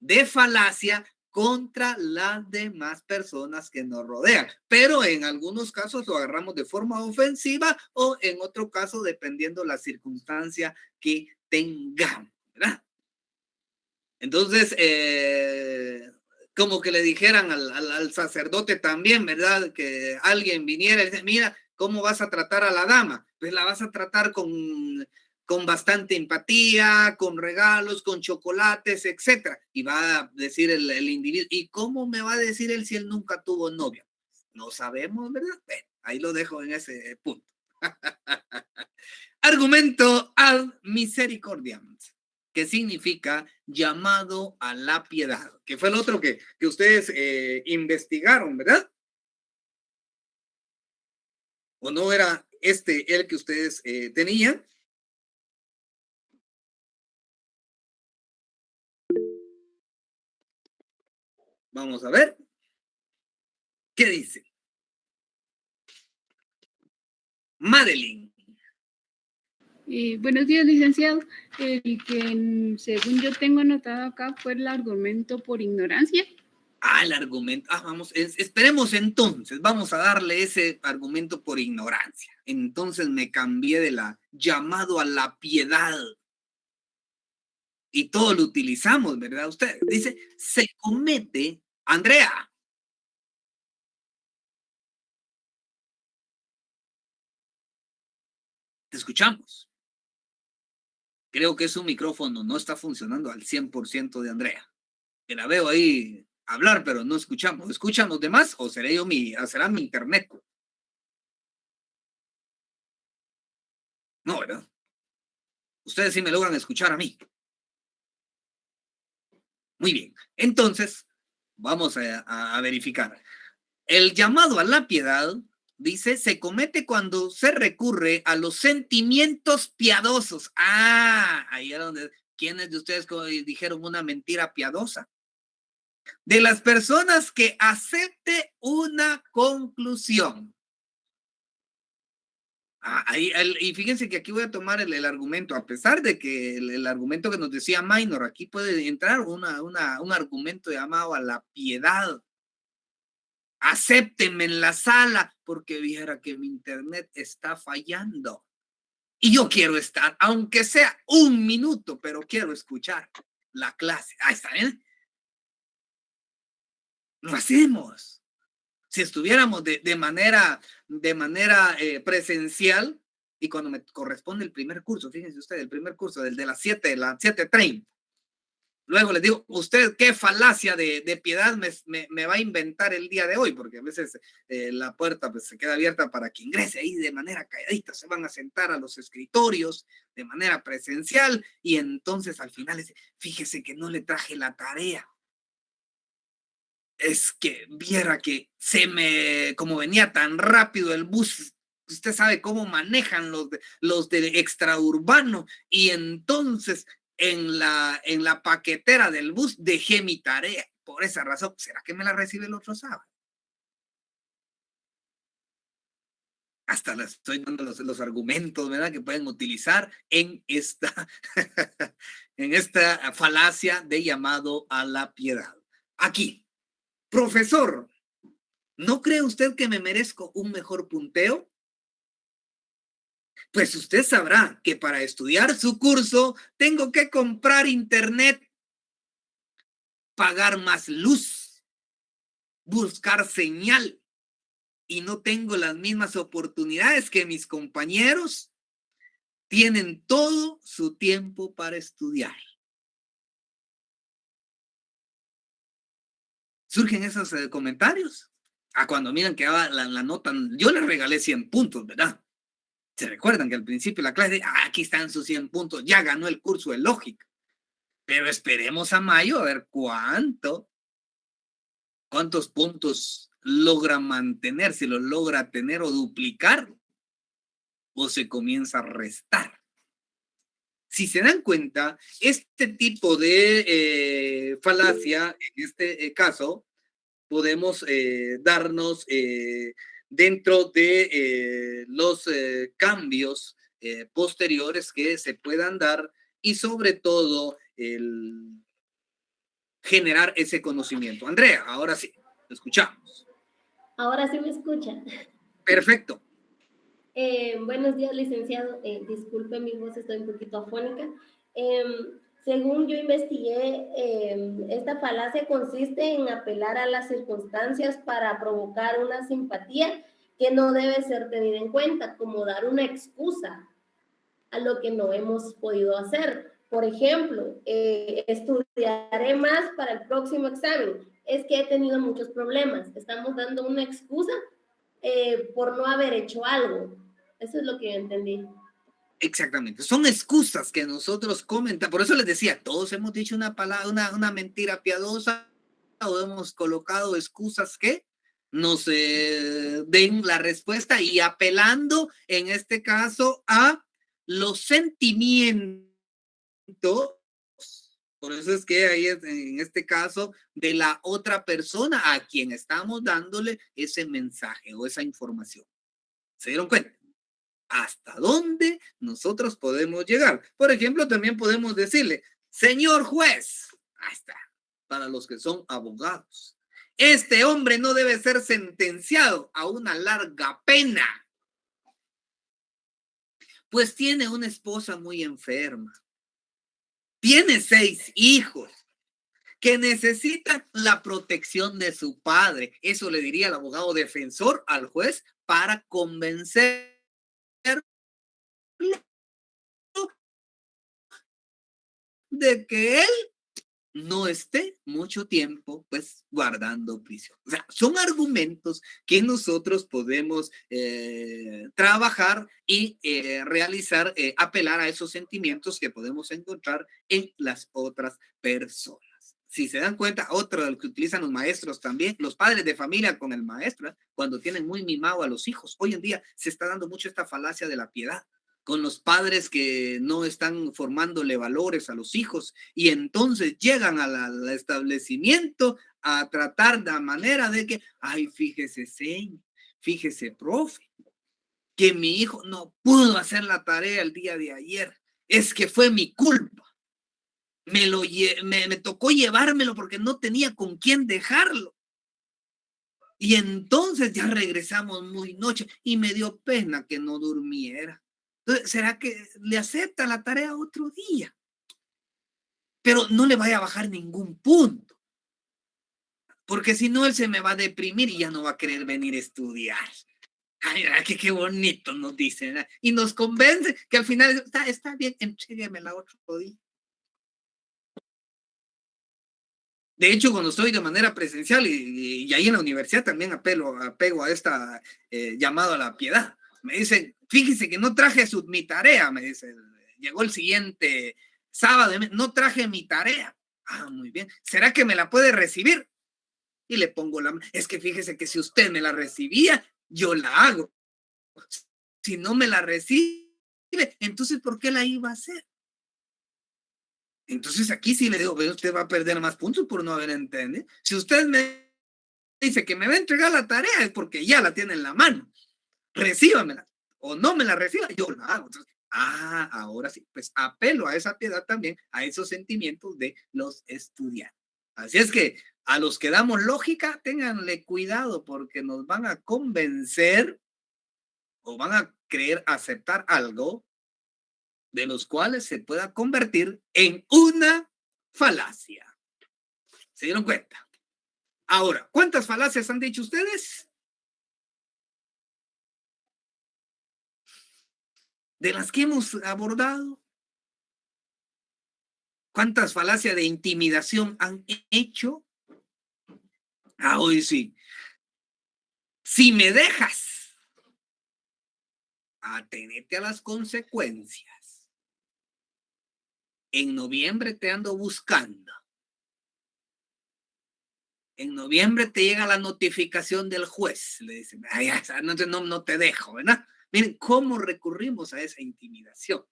de falacia contra las demás personas que nos rodean. Pero en algunos casos lo agarramos de forma ofensiva o en otro caso dependiendo la circunstancia que tengamos, ¿verdad? Entonces, como que le dijeran al sacerdote también, ¿verdad? Que alguien viniera y dice, mira, ¿cómo vas a tratar a la dama? Pues la vas a tratar con bastante empatía, con regalos, con chocolates, etcétera. Y va a decir el individuo, ¿y cómo me va a decir él si él nunca tuvo novia? No sabemos, ¿verdad? Bueno, ahí lo dejo en ese punto. Argumento ad misericordiam, que significa llamado a la piedad, que fue el otro que ustedes investigaron, ¿verdad? ¿O no era el que ustedes tenían? Vamos a ver. ¿Qué dice? Madeline. Buenos días, licenciado. El que, según yo tengo anotado acá, fue el argumento por ignorancia. El argumento. Vamos, esperemos entonces. Vamos a darle ese argumento por ignorancia. Entonces me cambié de llamado a la piedad. Y todo lo utilizamos, ¿verdad? Usted dice, se comete, Andrea. Te escuchamos. Creo que su micrófono no está funcionando al 100% de Andrea. Que la veo ahí hablar, pero no escuchamos. ¿Escuchan los demás o será mi internet? No, ¿verdad? Ustedes sí me logran escuchar a mí. Muy bien. Entonces, vamos a verificar. El llamado a la piedad, dice, se comete cuando se recurre a los sentimientos piadosos. Ahí era donde, ¿quiénes de ustedes dijeron una mentira piadosa? De las personas que acepte una conclusión. Y fíjense que aquí voy a tomar el argumento, a pesar de que el argumento que nos decía Minor, aquí puede entrar un argumento llamado a la piedad. Acéptenme en la sala porque viera que mi internet está fallando. Y yo quiero estar, aunque sea un minuto, pero quiero escuchar la clase. Ahí está, ¿eh? Lo hacemos. Si estuviéramos de manera presencial, y cuando me corresponde el primer curso, fíjense ustedes, el primer curso, del de las 7:30, luego les digo, ¿usted qué falacia de piedad me va a inventar el día de hoy? Porque a veces la puerta pues, se queda abierta para que ingrese ahí de manera calladita, se van a sentar a los escritorios de manera presencial y entonces al final fíjese que no le traje la tarea. Es que viera que como venía tan rápido el bus, usted sabe cómo manejan los de extraurbano, y entonces en la paquetera del bus dejé mi tarea. Por esa razón, ¿será que me la recibe el otro sábado? Hasta les estoy dando los argumentos, ¿verdad?, que pueden utilizar en esta falacia de llamado a la piedad. Aquí, profesor, ¿no cree usted que me merezco un mejor punteo? Pues usted sabrá que para estudiar su curso tengo que comprar internet, pagar más luz, buscar señal, y no tengo las mismas oportunidades que mis compañeros. Tienen todo su tiempo para estudiar. Surgen esos comentarios. Cuando miran que la nota, yo les regalé 100 puntos, ¿verdad? ¿Se recuerdan que al principio de la clase, aquí están sus 100 puntos, ya ganó el curso de lógica? Pero esperemos a mayo a ver cuántos puntos logra mantener, si los logra tener o duplicar, o se comienza a restar. Si se dan cuenta, este tipo de falacia, en este caso, podemos darnos dentro de los cambios posteriores que se puedan dar, y sobre todo el generar ese conocimiento. Andrea, ahora sí, lo escuchamos. Ahora sí me escuchan. Perfecto. Buenos días, licenciado. Disculpe mi voz, estoy un poquito afónica. Según yo investigué, esta falacia consiste en apelar a las circunstancias para provocar una simpatía que no debe ser tenida en cuenta, como dar una excusa a lo que no hemos podido hacer. Por ejemplo, estudiaré más para el próximo examen. Es que he tenido muchos problemas. Estamos dando una excusa por no haber hecho algo. Eso es lo que yo entendí. Exactamente, son excusas que nosotros comentamos. Por eso les decía, todos hemos dicho una palabra, una mentira piadosa, o hemos colocado excusas que nos den la respuesta, y apelando en este caso a los sentimientos. Por eso es que ahí en este caso de la otra persona a quien estamos dándole ese mensaje o esa información. ¿Se dieron cuenta? ¿Hasta dónde nosotros podemos llegar? Por ejemplo, también podemos decirle, señor juez, ahí está, para los que son abogados, este hombre no debe ser sentenciado a una larga pena, pues tiene una esposa muy enferma, tiene 6 hijos que necesitan la protección de su padre. Eso le diría el abogado defensor al juez para convencer de que él no esté mucho tiempo pues guardando prisión. O sea, son argumentos que nosotros podemos trabajar y realizar, apelar a esos sentimientos que podemos encontrar en las otras personas. Si se dan cuenta, otro de lo que utilizan los maestros también, los padres de familia con el maestro, cuando tienen muy mimado a los hijos. Hoy en día se está dando mucho esta falacia de la piedad, con los padres que no están formándole valores a los hijos, y entonces llegan al establecimiento a tratar de manera de que, ay, fíjese, señor, fíjese, profe, que mi hijo no pudo hacer la tarea el día de ayer, es que fue mi culpa. Me tocó llevármelo porque no tenía con quién dejarlo. Y entonces ya regresamos muy noche y me dio pena que no durmiera. Entonces, ¿será que le acepta la tarea otro día? Pero no le vaya a bajar ningún punto. porque si no él se me va a deprimir y ya no va a querer venir a estudiar. Ay, qué bonito nos dicen, ¿eh? Y nos convence que al final está bien, entréguemela otro día. De hecho, cuando estoy de manera presencial y ahí en la universidad también apego a esta llamado a la piedad. Me dicen, fíjese que no traje mi tarea, me dicen, llegó el siguiente sábado, no traje mi tarea. Ah, muy bien. ¿Será que me la puede recibir? Y le pongo es que fíjese que si usted me la recibía, yo la hago. Si no me la recibe, entonces ¿por qué la iba a hacer? Entonces aquí sí le digo, usted va a perder más puntos por no haber entendido. Si usted me dice que me va a entregar la tarea es porque ya la tiene en la mano. Recíbamela o no me la reciba, yo la hago. Entonces, ahora sí, pues apelo a esa piedad también, a esos sentimientos de los estudiantes. Así es que a los que damos lógica, ténganle cuidado porque nos van a convencer o van a querer aceptar algo de los cuales se pueda convertir en una falacia. ¿Se dieron cuenta? Ahora, ¿cuántas falacias han dicho ustedes? De las que hemos abordado. ¿Cuántas falacias de intimidación han hecho? Hoy sí. Si me dejas, atenete a las consecuencias. En noviembre te ando buscando. En noviembre te llega la notificación del juez. Le dicen, no te dejo, ¿verdad? Miren cómo recurrimos a esa intimidación.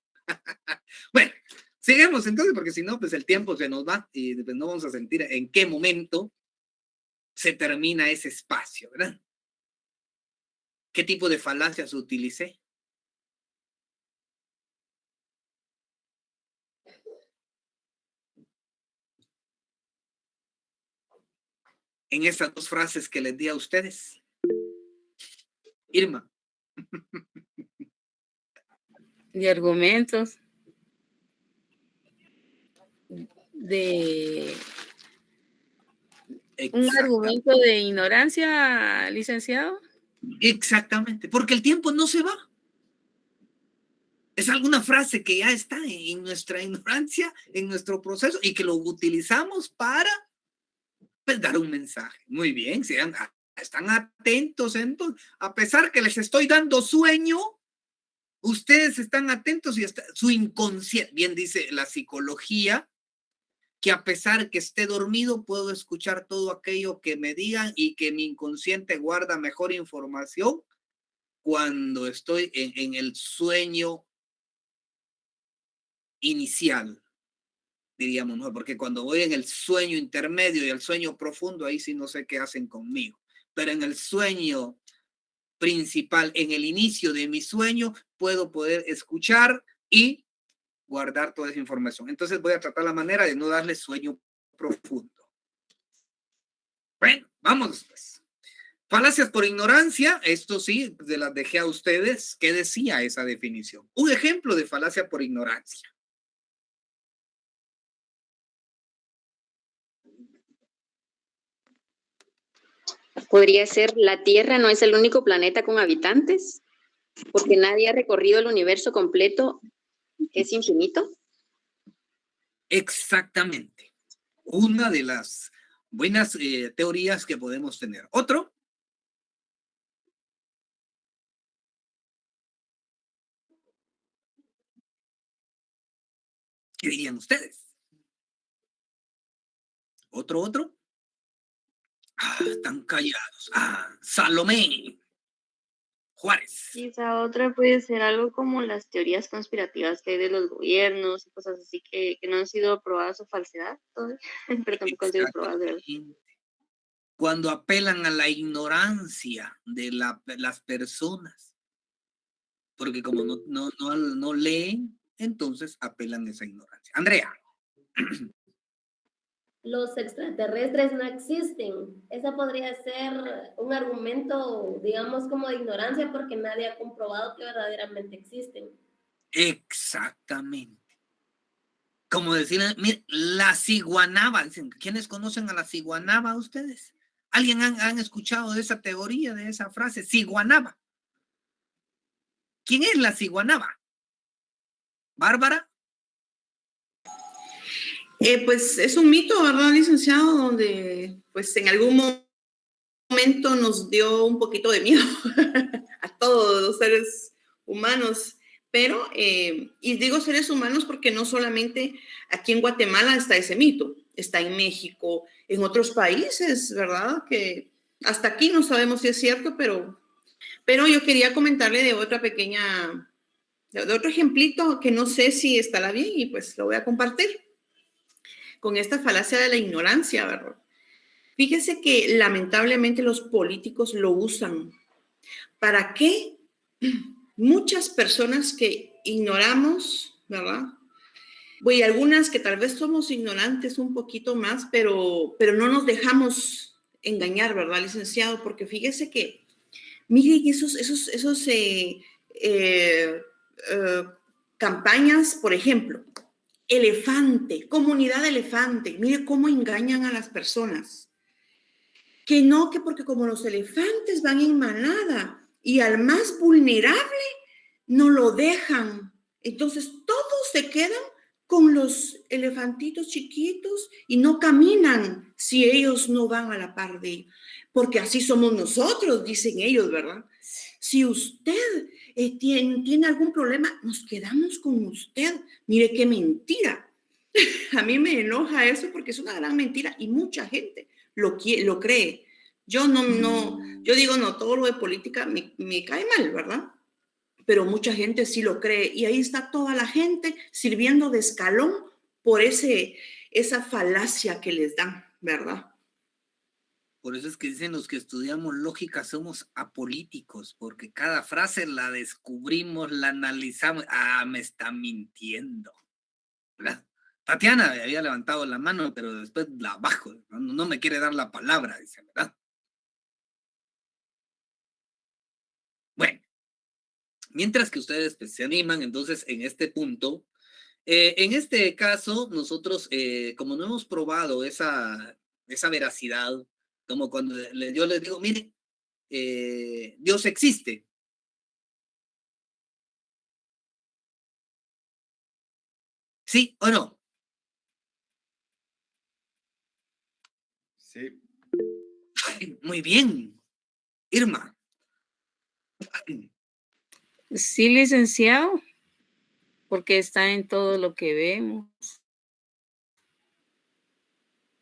Bueno, sigamos entonces, porque si no, pues el tiempo se nos va y pues no vamos a sentir en qué momento se termina ese espacio, ¿verdad? ¿Qué tipo de falacias utilicé? En esas dos frases que les di a ustedes. Irma. De argumentos. De un argumento de ignorancia, licenciado. Exactamente, porque el tiempo no se va. Es alguna frase que ya está en nuestra ignorancia, en nuestro proceso y que lo utilizamos para pues, dar un mensaje. Muy bien, están atentos entonces, a pesar que les estoy dando sueño, ustedes están atentos y su inconsciente, bien dice la psicología, que a pesar que esté dormido puedo escuchar todo aquello que me digan y que mi inconsciente guarda mejor información cuando estoy en el sueño inicial, diríamos, ¿no? Porque cuando voy en el sueño intermedio y el sueño profundo, ahí sí no sé qué hacen conmigo. Pero en el sueño principal, en el inicio de mi sueño, puedo poder escuchar y guardar toda esa información. Entonces voy a tratar la manera de no darle sueño profundo. Bueno, vamos pues. Falacias por ignorancia, esto sí, de las dejé a ustedes. ¿Qué decía esa definición? Un ejemplo de falacia por ignorancia. Podría ser, la Tierra no es el único planeta con habitantes, porque nadie ha recorrido el universo completo, que es infinito. Exactamente. Una de las buenas teorías que podemos tener. Otro. ¿Qué dirían ustedes? Otro. Están callados. Salomé. Juárez. Quizá otra puede ser algo como las teorías conspirativas que hay de los gobiernos y cosas así que no han sido probadas su falsedad todavía, pero tampoco han sido probadas de verdad. Cuando apelan a la ignorancia de las personas, porque como no leen, entonces apelan a esa ignorancia. Andrea. Los extraterrestres no existen. Ese podría ser un argumento, digamos, como de ignorancia, porque nadie ha comprobado que verdaderamente existen. Exactamente. Como decir, mire, la ciguanaba. ¿Quiénes conocen a la ciguanaba ustedes? ¿Alguien han escuchado de esa teoría, de esa frase? Ciguanaba. ¿Quién es la ciguanaba? ¿Bárbara? Pues es un mito, ¿verdad, licenciado? Donde pues en algún momento nos dio un poquito de miedo a todos los seres humanos. Pero, y digo seres humanos porque no solamente aquí en Guatemala está ese mito, está en México, en otros países, ¿verdad? Que hasta aquí no sabemos si es cierto, pero yo quería comentarle de otra pequeña, de otro ejemplito que no sé si estará bien y pues lo voy a compartir con esta falacia de la ignorancia, ¿verdad? Fíjese que lamentablemente los políticos lo usan. ¿Para qué? Muchas personas que ignoramos, ¿verdad? Y algunas que tal vez somos ignorantes un poquito más, pero no nos dejamos engañar, ¿verdad, licenciado? Porque fíjese que, miren, esos campañas, por ejemplo, elefante, comunidad elefante, mire cómo engañan a las personas. Que no, que porque como los elefantes van en manada y al más vulnerable no lo dejan. Entonces todos se quedan con los elefantitos chiquitos y no caminan si ellos no van a la par de ellos. Porque así somos nosotros, dicen ellos, ¿verdad? Si usted tiene algún problema, nos quedamos con usted. Mire qué mentira. A mí me enoja eso porque es una gran mentira y mucha gente lo cree. Yo yo digo, no, todo lo de política me cae mal, ¿verdad? Pero mucha gente sí lo cree y ahí está toda la gente sirviendo de escalón por esa falacia que les dan, ¿verdad? Por eso es que dicen los que estudiamos lógica somos apolíticos, porque cada frase la descubrimos, la analizamos. Me está mintiendo, ¿verdad? Tatiana había levantado la mano, pero después la bajo. No me quiere dar la palabra, dice, ¿verdad? Bueno, mientras que ustedes pues, se animan, entonces en este punto, en este caso, nosotros, como no hemos probado esa veracidad, como cuando yo les digo, mire, Dios existe. ¿Sí o no? Sí. Muy bien. Irma. Sí, licenciado, porque está en todo lo que vemos,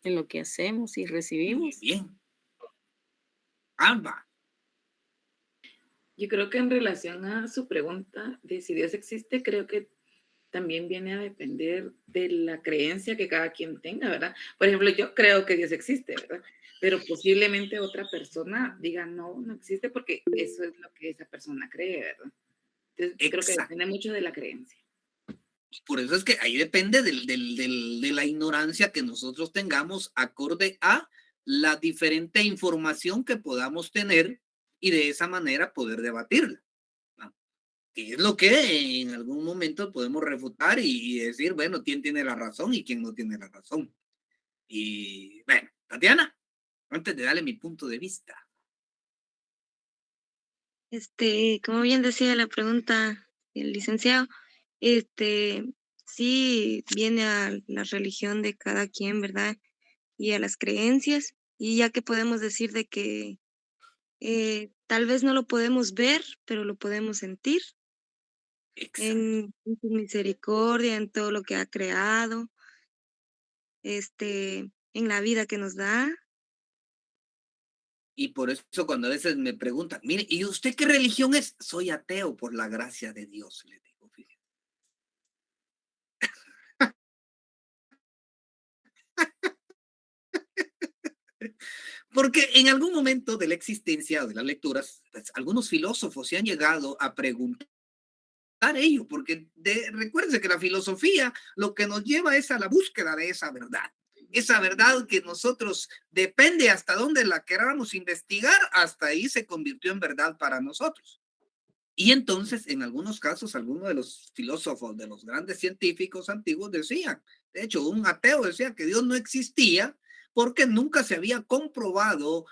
en lo que hacemos y recibimos. Muy bien. Alba. Yo creo que en relación a su pregunta de si Dios existe, creo que también viene a depender de la creencia que cada quien tenga, ¿verdad? Por ejemplo, yo creo que Dios existe, ¿verdad? Pero posiblemente otra persona diga, no existe porque eso es lo que esa persona cree, ¿verdad? Entonces, creo que depende mucho de la creencia. Por eso es que ahí depende de la ignorancia que nosotros tengamos acorde a la diferente información que podamos tener y de esa manera poder debatirla. Que es lo que en algún momento podemos refutar y decir, bueno, quién tiene la razón y quién no tiene la razón. Y bueno, Tatiana, antes de darle mi punto de vista. Como bien decía la pregunta el licenciado, sí viene a la religión de cada quien, ¿verdad? Y a las creencias, y ya que podemos decir de que tal vez no lo podemos ver, pero lo podemos sentir en su misericordia, en todo lo que ha creado, en la vida que nos da. Y por eso cuando a veces me preguntan, mire, ¿y usted qué religión es? Soy ateo por la gracia de Dios, le digo, fíjate. Porque en algún momento de la existencia o de las lecturas, pues, algunos filósofos se han llegado a preguntar ello, porque recuérdense que la filosofía lo que nos lleva es a la búsqueda de esa verdad que nosotros depende hasta dónde la queramos investigar, hasta ahí se convirtió en verdad para nosotros. Y entonces, en algunos casos, algunos de los filósofos, de los grandes científicos antiguos decían, de hecho, un ateo decía que Dios no existía porque nunca se había comprobado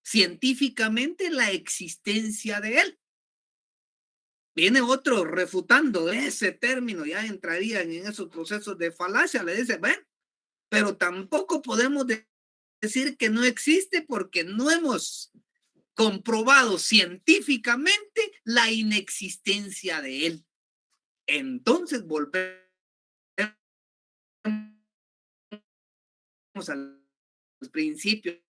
científicamente la existencia de él. Viene otro refutando ese término, ya entrarían en esos procesos de falacia, le dice, bueno, pero tampoco podemos decir que no existe porque no hemos comprobado científicamente la inexistencia de él. Entonces volvemos al principio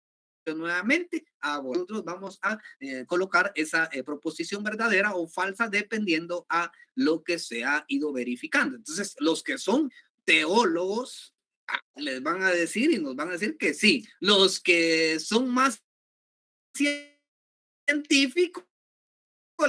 nuevamente. Nosotros vamos a colocar esa proposición verdadera o falsa dependiendo a lo que se ha ido verificando. Entonces, los que son teólogos les van a decir y nos van a decir que sí. Los que son más científicos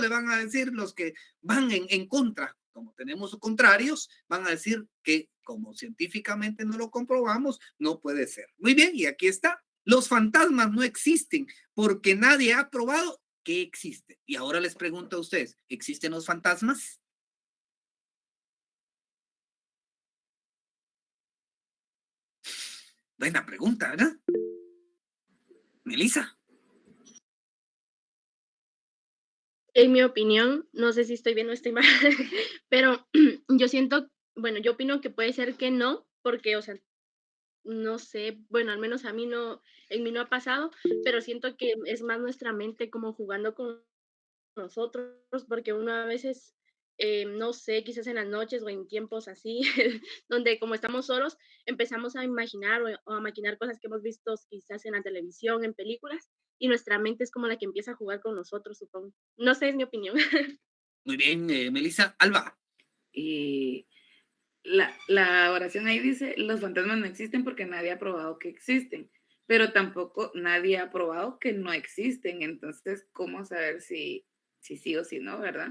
le van a decir, los que van en contra, como tenemos contrarios, van a decir que como científicamente no lo comprobamos, no puede ser. Muy bien, y aquí está. Los fantasmas no existen porque nadie ha probado que existen. Y ahora les pregunto a ustedes, ¿existen los fantasmas? Buena pregunta, ¿verdad? Melissa. En mi opinión, no sé si estoy bien o estoy mal, pero yo siento, bueno, yo opino que puede ser que no, porque, o sea, no sé, bueno, al menos a mí no, en mí no ha pasado, pero siento que es más nuestra mente como jugando con nosotros, porque uno a veces, no sé, quizás en las noches o en tiempos así, donde como estamos solos, empezamos a imaginar o a maquinar cosas que hemos visto quizás en la televisión, en películas, y nuestra mente es como la que empieza a jugar con nosotros, supongo. No sé, es mi opinión. Muy bien, Melissa. Alba. Y la oración ahí dice, los fantasmas no existen porque nadie ha probado que existen, pero tampoco nadie ha probado que no existen. Entonces, ¿cómo saber si sí o si no, verdad?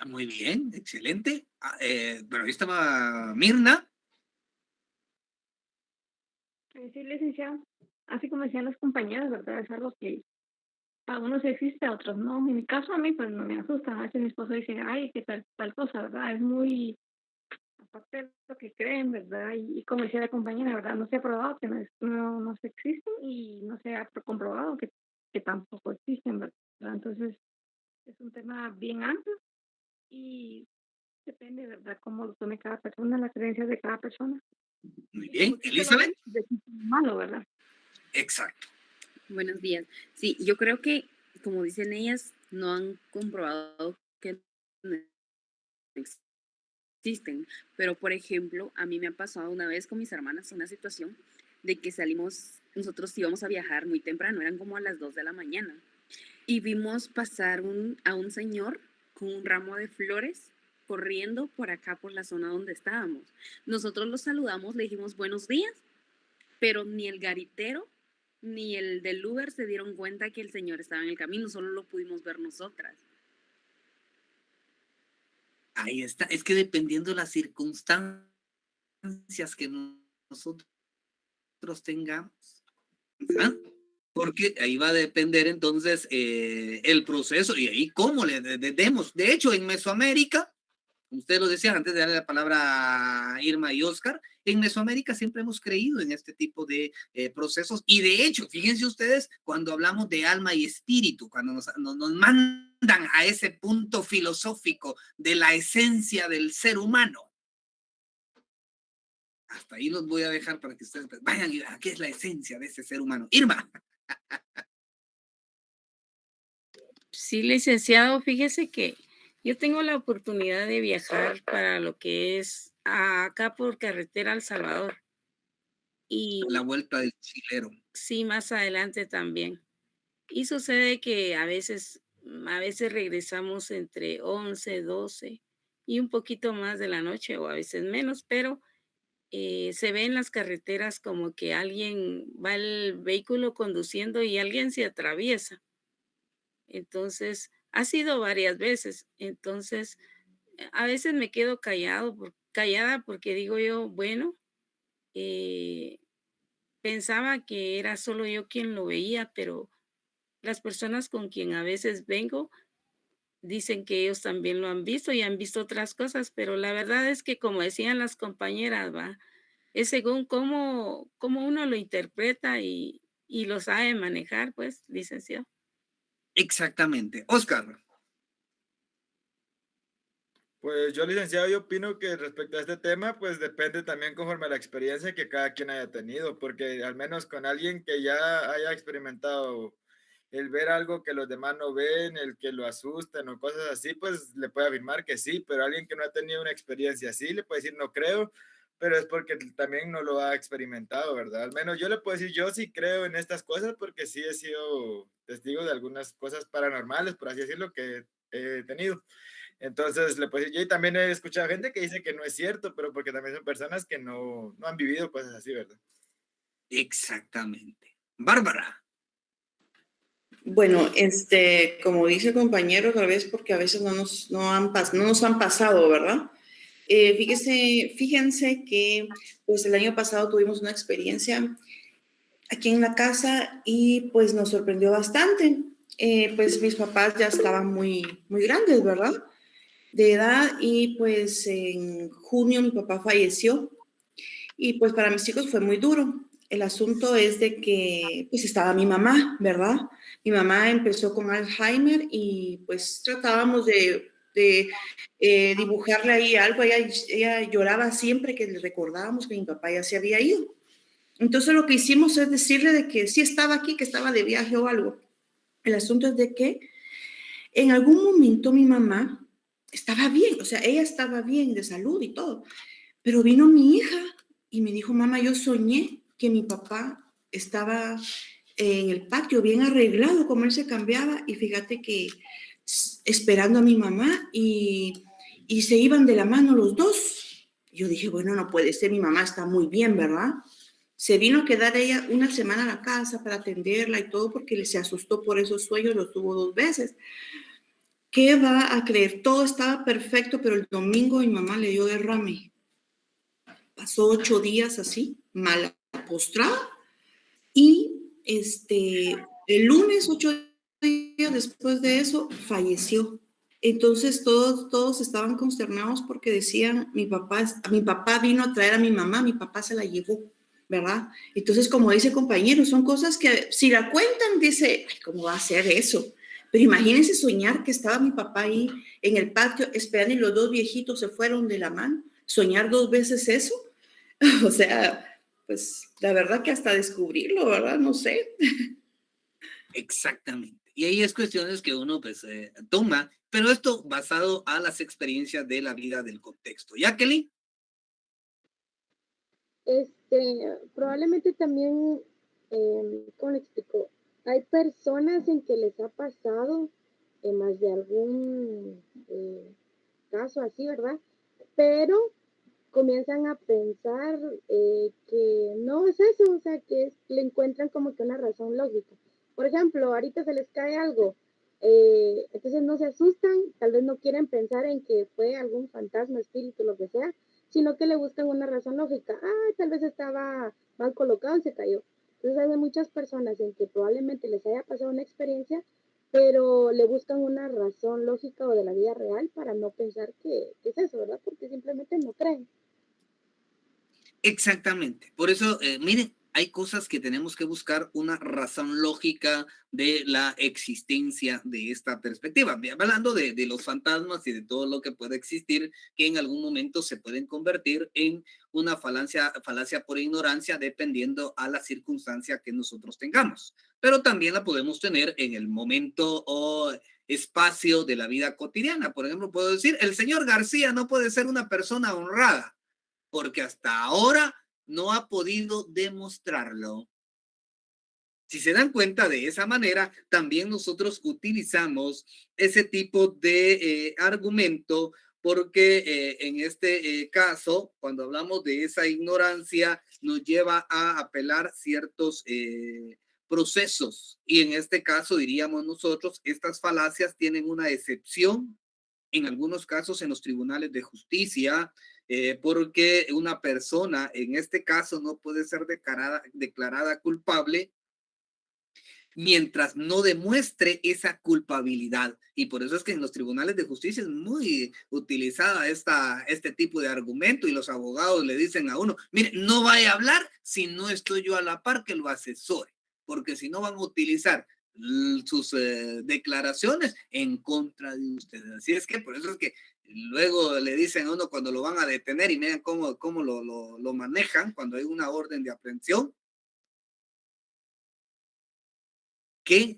Muy bien, excelente. Bueno, ahí estaba Mirna. Sí, licenciado. Así como decían los compañeros, ¿verdad? Es algo que para unos existe, a otros no. En mi caso, a mí, pues no me asusta. A veces mi esposo dice, ay, qué tal cosa, ¿verdad? Es muy, aparte de lo que creen, ¿verdad? Y como decía la compañera, ¿verdad? No se ha probado que no se existen y no se ha comprobado que tampoco existen, ¿verdad? Entonces, es un tema bien amplio y depende, ¿verdad? Cómo lo tome cada persona, las creencias de cada persona. Muy bien, Elizabeth. De malo, ¿verdad? Exacto. Buenos días. Sí, yo creo que, como dicen ellas, no han comprobado que no existen. Pero, por ejemplo, a mí me ha pasado una vez con mis hermanas una situación de que salimos, nosotros íbamos a viajar muy temprano, eran como a las 2 de la mañana, y vimos pasar a un señor con un ramo de flores corriendo por acá, por la zona donde estábamos. Nosotros lo saludamos, le dijimos buenos días, pero ni el garitero ni el del Uber se dieron cuenta que el señor estaba en el camino, solo lo pudimos ver nosotras. Ahí está. Es que dependiendo de las circunstancias que nosotros tengamos, ¿verdad? Porque ahí va a depender entonces el proceso y ahí cómo le demos. De hecho, en Mesoamérica, ustedes lo decían antes de darle la palabra a Irma y Oscar, en Mesoamérica siempre hemos creído en este tipo de procesos y de hecho, fíjense ustedes, cuando hablamos de alma y espíritu, cuando nos mandan a ese punto filosófico de la esencia del ser humano, hasta ahí los voy a dejar para que ustedes vayan y vean qué es la esencia de ese ser humano. Irma. Sí, licenciado, fíjese que yo tengo la oportunidad de viajar para lo que es acá por carretera a El Salvador. Y la vuelta del chilero. Sí, más adelante también. Y sucede que a veces regresamos entre 11, 12 y un poquito más de la noche o a veces menos, pero se ve en las carreteras como que alguien va el vehículo conduciendo y alguien se atraviesa. Entonces, ha sido varias veces. Entonces, a veces me quedo callada porque digo yo, bueno, pensaba que era solo yo quien lo veía, pero las personas con quien a veces vengo dicen que ellos también lo han visto y han visto otras cosas, pero la verdad es que como decían las compañeras, es según cómo uno lo interpreta y lo sabe manejar, pues, licenciado. Exactamente. Oscar. Pues yo, licenciado, yo opino que respecto a este tema, pues depende también conforme a la experiencia que cada quien haya tenido, porque al menos con alguien que ya haya experimentado el ver algo que los demás no ven, el que lo asustan o cosas así, pues le puede afirmar que sí, pero alguien que no ha tenido una experiencia así le puede decir no creo, pero es porque también no lo ha experimentado, ¿verdad? Al menos yo le puedo decir, yo sí creo en estas cosas porque sí he sido testigo de algunas cosas paranormales, por así decirlo, que he tenido. Entonces, le puedo decir, yo también he escuchado gente que dice que no es cierto, pero porque también son personas que no han vivido cosas así, ¿verdad? Exactamente. Bárbara. Bueno, como dice el compañero, tal vez porque a veces no nos han pasado, ¿verdad? Fíjense que pues el año pasado tuvimos una experiencia aquí en la casa y pues nos sorprendió bastante. Pues mis papás ya estaban muy, muy grandes, ¿verdad? De edad, y pues en junio mi papá falleció y pues para mis hijos fue muy duro. El asunto es de que pues estaba mi mamá, ¿verdad? Mi mamá empezó con Alzheimer y pues tratábamos de dibujarle ahí algo. Ella lloraba siempre que le recordábamos que mi papá ya se había ido. Entonces lo que hicimos es decirle de que sí estaba aquí, que estaba de viaje o algo. El asunto es de que en algún momento mi mamá estaba bien, o sea, ella estaba bien de salud y todo, pero vino mi hija y me dijo, mamá, yo soñé que mi papá estaba en el patio bien arreglado, como él se cambiaba, y fíjate que esperando a mi mamá y se iban de la mano los dos. Yo dije, bueno, no puede ser, mi mamá está muy bien, ¿verdad? Se vino a quedar ella una semana a la casa para atenderla y todo porque se asustó por esos sueños, los tuvo 2 veces. ¿Qué va a creer? Todo estaba perfecto, pero el domingo mi mamá le dio derrame. Pasó 8 días así, mala postrada, y el lunes, 8 días después de eso, falleció. Entonces todos estaban consternados porque decían, mi papá vino a traer a mi mamá, mi papá se la llevó, ¿verdad? Entonces, como dice compañero, son cosas que si la cuentan, dice, ay, ¿cómo va a ser eso? Pero imagínense soñar que estaba mi papá ahí en el patio esperando y los 2 viejitos se fueron de la mano. Soñar 2 veces eso. O sea, pues la verdad que hasta descubrirlo, ¿verdad? No sé. Exactamente. Y ahí es cuestiones que uno pues toma, pero esto basado a las experiencias de la vida del contexto. Jacqueline. Probablemente también, ¿cómo le explico? Hay personas en que les ha pasado más de algún caso así, ¿verdad? Pero comienzan a pensar que no es eso, o sea, que le encuentran como que una razón lógica. Por ejemplo, ahorita se les cae algo, entonces no se asustan, tal vez no quieren pensar en que fue algún fantasma, espíritu, lo que sea, sino que le buscan una razón lógica. Ah, tal vez estaba mal colocado y se cayó. Entonces hay muchas personas en que probablemente les haya pasado una experiencia, pero le buscan una razón lógica o de la vida real para no pensar que es eso, ¿verdad? Porque simplemente no creen. Exactamente. Por eso, miren, hay cosas que tenemos que buscar una razón lógica de la existencia de esta perspectiva. Hablando de los fantasmas y de todo lo que puede existir, que en algún momento se pueden convertir en una falacia por ignorancia, dependiendo a la circunstancia que nosotros tengamos. Pero también la podemos tener en el momento o espacio de la vida cotidiana. Por ejemplo, puedo decir, el señor García no puede ser una persona honrada, porque hasta ahora no ha podido demostrarlo. Si se dan cuenta de esa manera, también nosotros utilizamos ese tipo de argumento porque en este caso, cuando hablamos de esa ignorancia, nos lleva a apelar ciertos procesos. Y en este caso, diríamos nosotros, estas falacias tienen una excepción en algunos casos en los tribunales de justicia, porque una persona en este caso no puede ser declarada culpable mientras no demuestre esa culpabilidad. Y por eso es que en los tribunales de justicia es muy utilizada este tipo de argumento, y los abogados le dicen a uno, mire, no vaya a hablar si no estoy yo a la par que lo asesore, porque si no van a utilizar sus declaraciones en contra de ustedes. Así es que por eso es que luego le dicen a uno cuando lo van a detener, y miren cómo lo manejan cuando hay una orden de aprehensión, que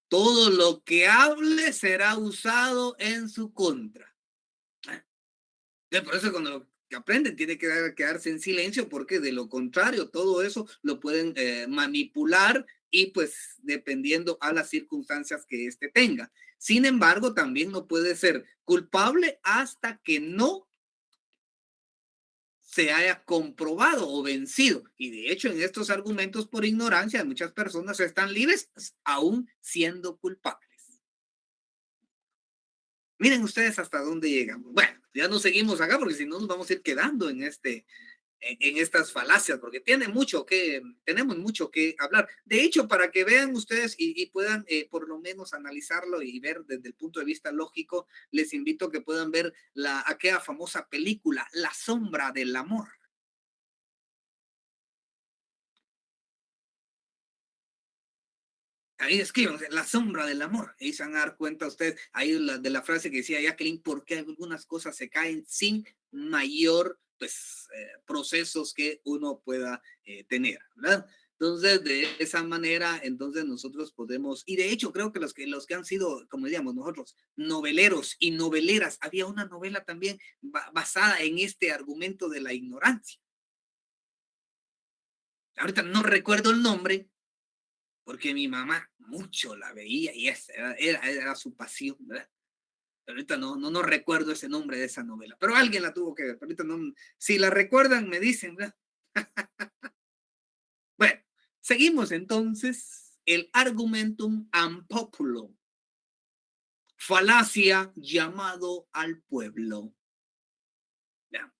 todo lo que hable será usado en su contra. Por eso cuando aprenden tiene que quedarse en silencio, porque de lo contrario todo eso lo pueden manipular, y pues dependiendo a las circunstancias que éste tenga. Sin embargo, también no puede ser culpable hasta que no se haya comprobado o vencido. Y de hecho, en estos argumentos por ignorancia, muchas personas están libres aún siendo culpables. Miren ustedes hasta dónde llegamos. Bueno, ya no seguimos acá, porque si no nos vamos a ir quedando en estas falacias, porque tenemos mucho que hablar. De hecho, para que vean ustedes y puedan por lo menos analizarlo y ver desde el punto de vista lógico, les invito a que puedan ver aquella famosa película, La sombra del amor. Ahí escriban, La sombra del amor. Ahí se van a dar cuenta ustedes, ahí de la frase que decía Jacqueline, porque algunas cosas se caen sin mayor procesos que uno pueda tener, ¿verdad? Entonces, de esa manera, entonces nosotros podemos, y de hecho creo que los que han sido, como diríamos nosotros, noveleros y noveleras, había una novela también basada en este argumento de la ignorancia. Ahorita no recuerdo el nombre, porque mi mamá mucho la veía y era su pasión, ¿verdad? Pero ahorita no recuerdo ese nombre de esa novela, pero alguien la tuvo que ver. Pero ahorita no, si la recuerdan, me dicen, ¿verdad? Bueno, seguimos entonces. El argumentum am populo, falacia llamado al pueblo. ¿Ya?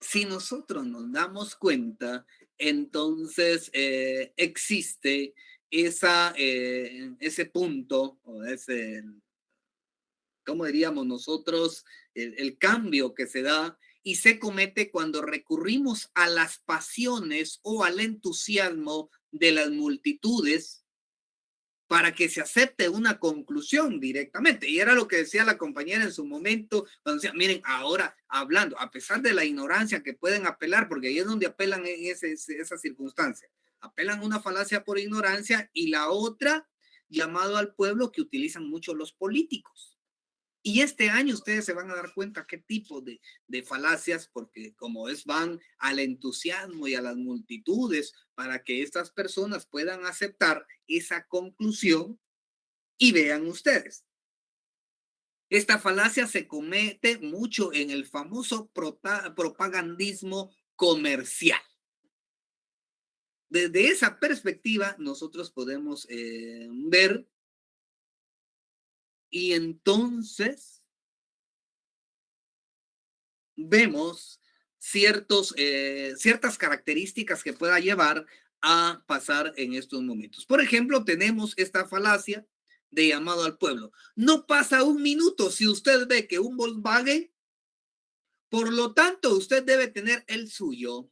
Si nosotros nos damos cuenta, entonces existe ese punto, o ¿cómo diríamos nosotros? El cambio que se da y se comete cuando recurrimos a las pasiones o al entusiasmo de las multitudes para que se acepte una conclusión directamente. Y era lo que decía la compañera en su momento, cuando decía, miren, ahora hablando, a pesar de la ignorancia que pueden apelar, porque ahí es donde apelan en esa circunstancia, apelan una falacia por ignorancia, y la otra, llamado al pueblo, que utilizan mucho los políticos. Y este año ustedes se van a dar cuenta qué tipo de falacias, porque van al entusiasmo y a las multitudes para que estas personas puedan aceptar esa conclusión. Y vean ustedes, esta falacia se comete mucho en el famoso propagandismo comercial. Desde esa perspectiva nosotros podemos ver. Y entonces vemos ciertas características que pueda llevar a pasar en estos momentos. Por ejemplo, tenemos esta falacia de llamado al pueblo. No pasa un minuto si usted ve que un Volkswagen, por lo tanto, usted debe tener el suyo.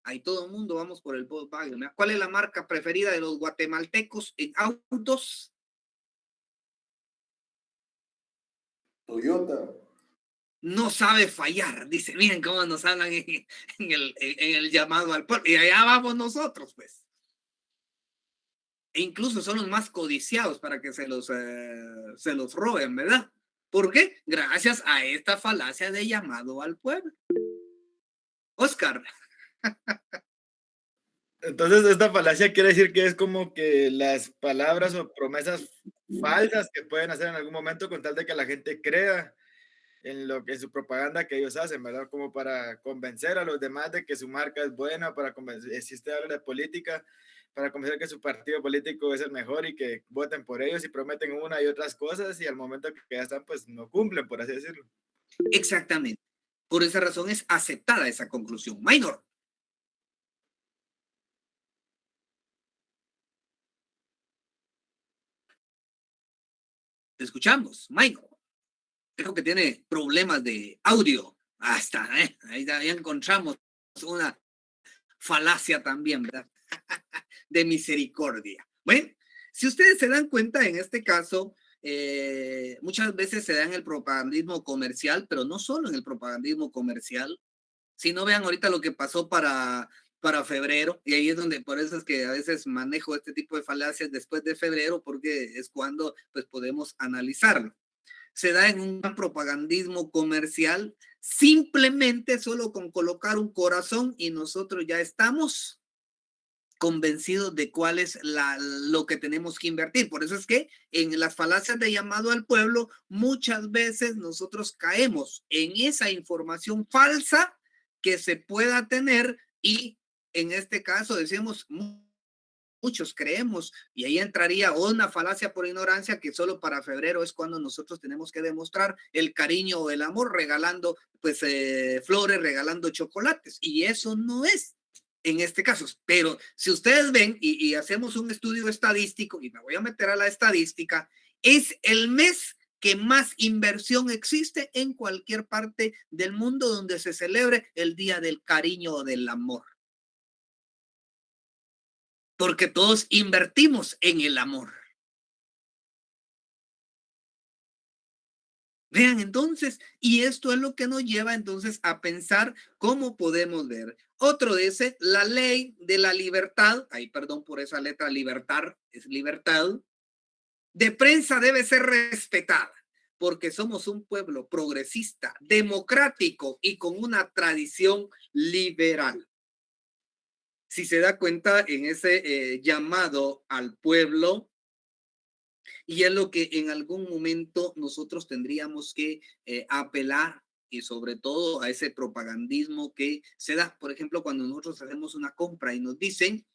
Ahí todo el mundo vamos por el Volkswagen. ¿Cuál es la marca preferida de los guatemaltecos en autos? Toyota. No sabe fallar, dice. Miren cómo nos hablan en el llamado al pueblo. Y allá vamos nosotros, pues. E incluso son los más codiciados para que se los roben, ¿verdad? ¿Por qué? Gracias a esta falacia de llamado al pueblo. Oscar. Entonces, esta falacia quiere decir que es como que las palabras o promesas falsas que pueden hacer en algún momento con tal de que la gente crea en su propaganda que ellos hacen, ¿verdad? Como para convencer a los demás de que su marca es buena, para convencer, si usted habla de política, para convencer que su partido político es el mejor y que voten por ellos, y prometen una y otras cosas, y al momento que ya están, pues no cumplen, por así decirlo. Exactamente. Por esa razón es aceptada esa conclusión. Minor. Te escuchamos, Michael. Creo que tiene problemas de audio. Hasta, ahí ya encontramos una falacia también, ¿verdad? De misericordia. Bueno, si ustedes se dan cuenta, en este caso, muchas veces se da en el propagandismo comercial, pero no solo en el propagandismo comercial, sino vean ahorita lo que pasó para febrero, y ahí es donde, por eso es que a veces manejo este tipo de falacias después de febrero, porque es cuando pues podemos analizarlo. Se da en un propagandismo comercial, simplemente solo con colocar un corazón y nosotros ya estamos convencidos de cuál es lo que tenemos que invertir. Por eso es que en las falacias de llamado al pueblo, muchas veces nosotros caemos en esa información falsa que se pueda tener y en este caso decimos, muchos creemos, y ahí entraría una falacia por ignorancia que solo para febrero es cuando nosotros tenemos que demostrar el cariño o el amor regalando pues flores, regalando chocolates, y eso no es en este caso. Pero si ustedes ven y hacemos un estudio estadístico, y me voy a meter a la estadística, es el mes que más inversión existe en cualquier parte del mundo donde se celebre el Día del Cariño o del Amor. Porque todos invertimos en el amor. Vean entonces, y esto es lo que nos lleva entonces a pensar cómo podemos ver. Otro dice, la ley de la libertad, ay, perdón por esa letra, libertad, es libertad, de prensa debe ser respetada, porque somos un pueblo progresista, democrático y con una tradición liberal. Si se da cuenta en ese llamado al pueblo, y es lo que en algún momento nosotros tendríamos que apelar, y sobre todo a ese propagandismo que se da, por ejemplo, cuando nosotros hacemos una compra y nos dicen,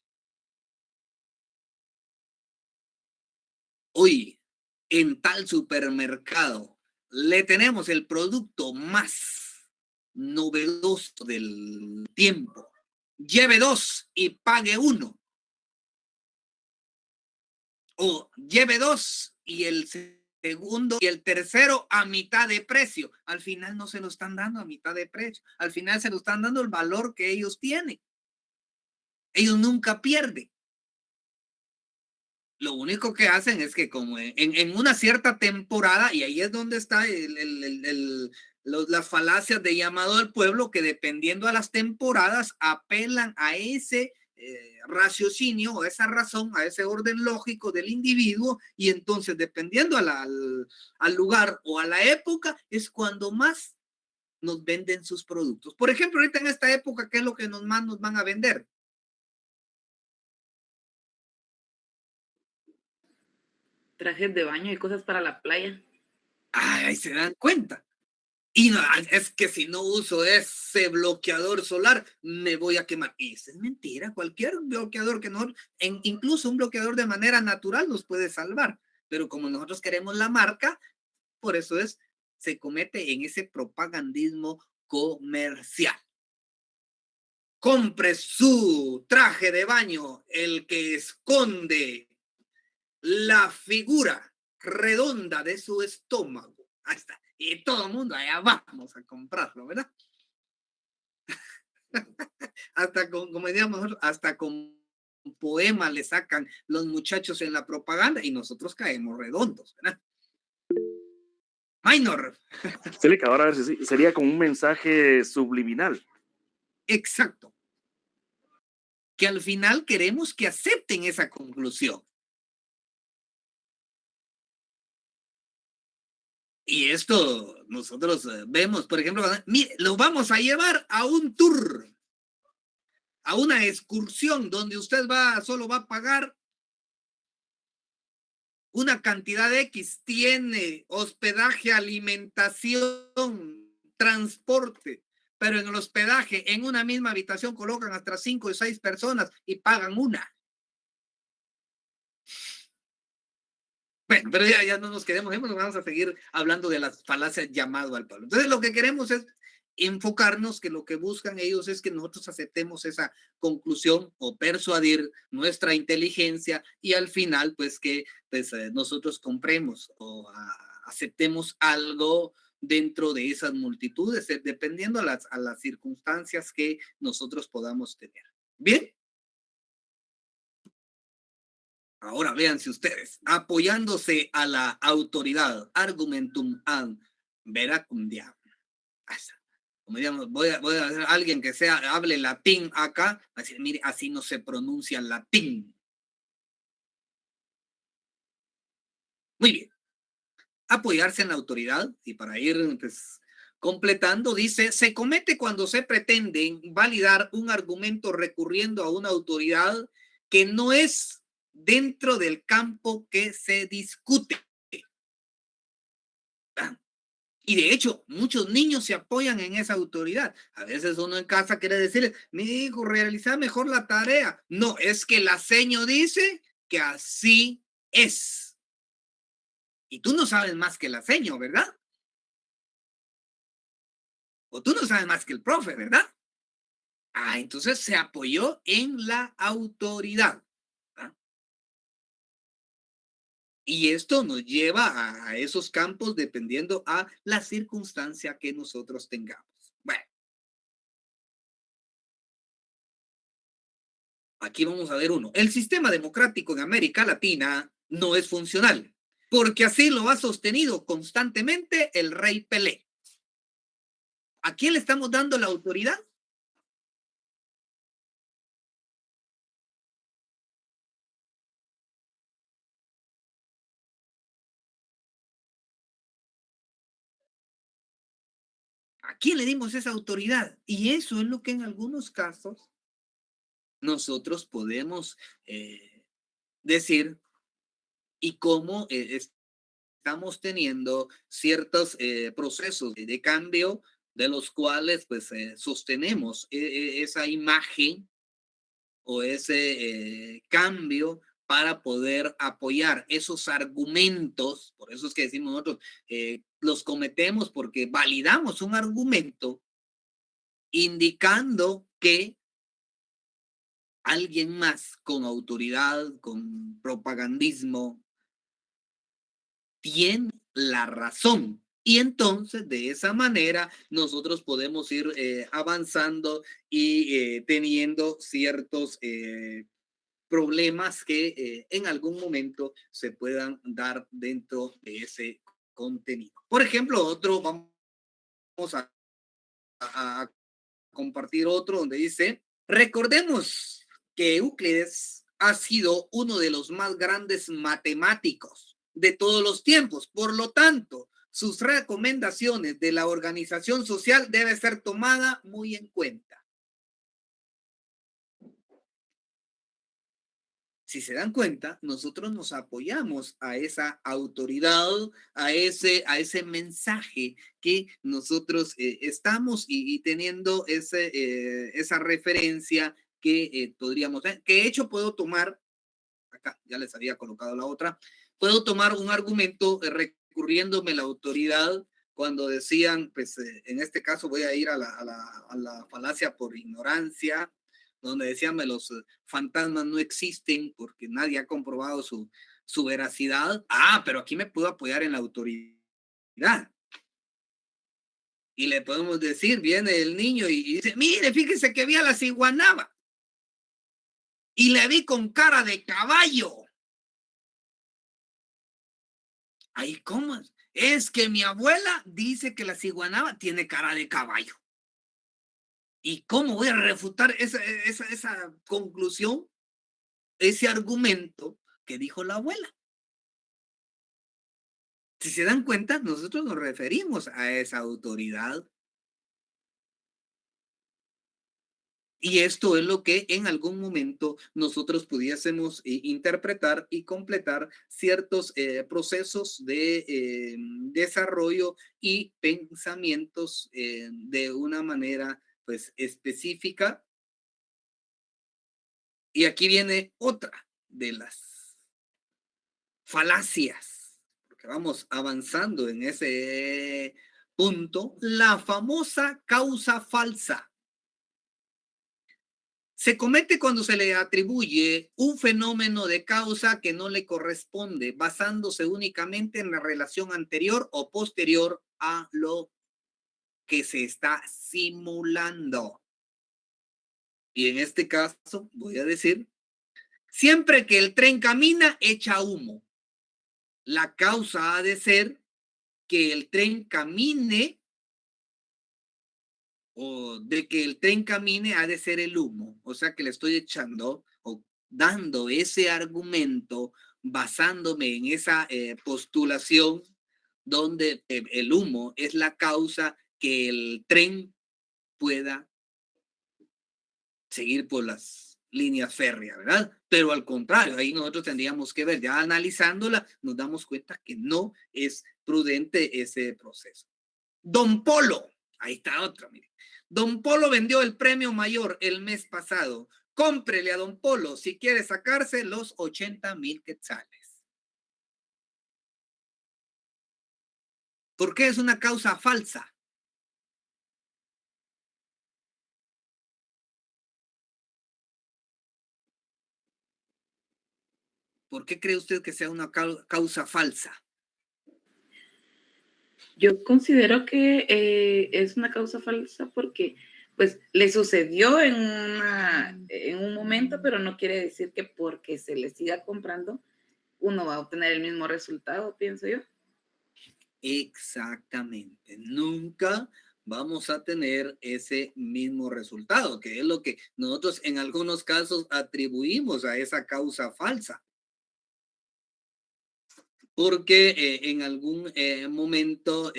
hoy en tal supermercado le tenemos el producto más novedoso del tiempo. Lleve 2 y pague 1. O lleve 2 y el segundo y el tercero a mitad de precio. Al final no se lo están dando a mitad de precio. Al final se lo están dando el valor que ellos tienen. Ellos nunca pierden. Lo único que hacen es que como en una cierta temporada, y ahí es donde está las falacias de llamado al pueblo, que dependiendo a las temporadas apelan a ese raciocinio, o esa razón, a ese orden lógico del individuo, y entonces dependiendo al lugar o a la época es cuando más nos venden sus productos. Por ejemplo, ahorita en esta época, ¿qué es lo que más nos van a vender? Trajes de baño y cosas para la playa. Ay, se dan cuenta. Y no, es que si no uso ese bloqueador solar, me voy a quemar. Y eso es mentira. Cualquier bloqueador que no, incluso un bloqueador de manera natural nos puede salvar. Pero como nosotros queremos la marca, por eso se comete en ese propagandismo comercial. Compre su traje de baño, el que esconde la figura redonda de su estómago. Ahí está. Y todo el mundo allá vamos a comprarlo, ¿verdad? Hasta con, como decíamos, hasta con poema le sacan los muchachos en la propaganda y nosotros caemos redondos, ¿verdad? Minor. Celic, ahora a ver si sería como un mensaje subliminal. Exacto. Que al final queremos que acepten esa conclusión. Y esto nosotros vemos, por ejemplo, lo vamos a llevar a un tour, a una excursión donde usted solo va a pagar una cantidad X, tiene hospedaje, alimentación, transporte, pero en el hospedaje, en una misma habitación colocan hasta 5 o 6 personas y pagan una. Bueno, pero ya no nos quedemos, vamos a seguir hablando de las falacias llamado al pueblo. Entonces, lo que queremos es enfocarnos que lo que buscan ellos es que nosotros aceptemos esa conclusión o persuadir nuestra inteligencia y al final pues que pues, nosotros compremos o aceptemos algo dentro de esas multitudes, dependiendo a las circunstancias que nosotros podamos tener. Bien. Ahora véanse ustedes, apoyándose a la autoridad, argumentum ad veracundiam. Como digamos, voy a hacer a alguien que hable latín acá, a decir, mire, así no se pronuncia latín. Muy bien. Apoyarse en la autoridad, y para ir pues, completando, dice, se comete cuando se pretende validar un argumento recurriendo a una autoridad que no es dentro del campo que se discute. Y de hecho, muchos niños se apoyan en esa autoridad. A veces uno en casa quiere decirle, mi hijo, realiza mejor la tarea. No, es que la seño dice que así es. Y tú no sabes más que la seño, ¿verdad? O tú no sabes más que el profe, ¿verdad? Ah, entonces se apoyó en la autoridad. Y esto nos lleva a esos campos dependiendo a la circunstancia que nosotros tengamos. Bueno. Aquí vamos a ver uno. El sistema democrático en América Latina no es funcional, porque así lo ha sostenido constantemente el rey Pelé. ¿A quién le estamos dando la autoridad? ¿A quién le dimos esa autoridad? Y eso es lo que en algunos casos nosotros podemos decir y cómo estamos teniendo ciertos procesos de cambio de los cuales pues sostenemos esa imagen o ese cambio para poder apoyar esos argumentos. Por eso es que decimos nosotros, los cometemos porque validamos un argumento indicando que alguien más con autoridad, con propagandismo, tiene la razón. Y entonces, de esa manera, nosotros podemos ir avanzando y teniendo ciertos problemas que en algún momento se puedan dar dentro de ese contenido. Por ejemplo, vamos a compartir otro donde dice, recordemos que Euclides ha sido uno de los más grandes matemáticos de todos los tiempos. Por lo tanto, sus recomendaciones de la organización social deben ser tomadas muy en cuenta. Si se dan cuenta, nosotros nos apoyamos a esa autoridad, a ese mensaje que nosotros estamos y teniendo esa referencia que podríamos, que de hecho puedo tomar, acá ya les había colocado la otra, puedo tomar un argumento recurriéndome a la autoridad cuando decían, pues en este caso voy a ir a la falacia por ignorancia, donde decían que los fantasmas no existen porque nadie ha comprobado su veracidad. Ah, pero aquí me puedo apoyar en la autoridad. Y le podemos decir, viene el niño y dice, mire, fíjese que vi a la ciguanaba. Y le vi con cara de caballo. Ay, ¿cómo? Es que mi abuela dice que la ciguanaba tiene cara de caballo. ¿Y cómo voy a refutar esa conclusión, ese argumento que dijo la abuela? Si se dan cuenta, nosotros nos referimos a esa autoridad. Y esto es lo que en algún momento nosotros pudiésemos interpretar y completar ciertos procesos de desarrollo y pensamientos de una manera pues específica. Y aquí viene otra de las falacias, porque vamos avanzando en ese punto, la famosa causa falsa. Se comete cuando se le atribuye un fenómeno de causa que no le corresponde, basándose únicamente en la relación anterior o posterior a lo que se está simulando. Y en este caso, voy a decir, siempre que el tren camina, echa humo. La causa ha de ser que el tren camine, o de que el tren camine ha de ser el humo. O sea que le estoy echando o dando ese argumento basándome en esa postulación donde el humo es la causa que el tren pueda seguir por las líneas férreas, ¿verdad? Pero al contrario, ahí nosotros tendríamos que ver, ya analizándola, nos damos cuenta que no es prudente ese proceso. Don Polo, ahí está otra, mire. Don Polo vendió el premio mayor el mes pasado. Cómprele a Don Polo si quiere sacarse los 80,000 quetzales. ¿Por qué es una causa falsa? ¿Por qué cree usted que sea una causa falsa? Yo considero que es una causa falsa porque pues le sucedió en un momento, pero no quiere decir que porque se le siga comprando uno va a obtener el mismo resultado, pienso yo. Exactamente. Nunca vamos a tener ese mismo resultado, que es lo que nosotros en algunos casos atribuimos a esa causa falsa. Porque en algún momento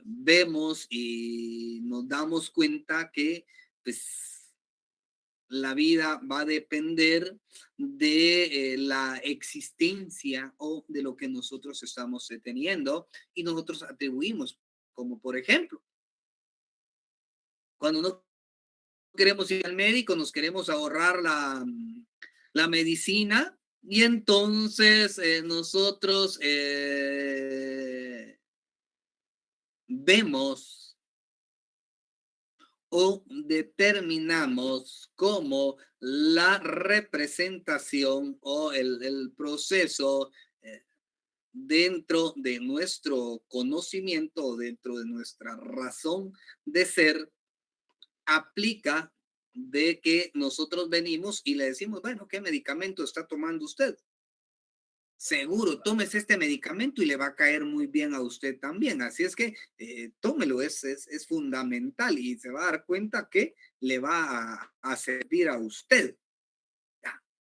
vemos y nos damos cuenta que pues, la vida va a depender de la existencia o de lo que nosotros estamos teniendo y nosotros atribuimos, como por ejemplo, cuando no queremos ir al médico, nos queremos ahorrar la medicina. Y entonces nosotros vemos o determinamos como la representación o el proceso dentro de nuestro conocimiento o dentro de nuestra razón de ser aplica de que nosotros venimos y le decimos, bueno, ¿qué medicamento está tomando usted? Seguro, tómese este medicamento y le va a caer muy bien a usted también. Así es que tómelo, es fundamental y se va a dar cuenta que le va a servir a usted.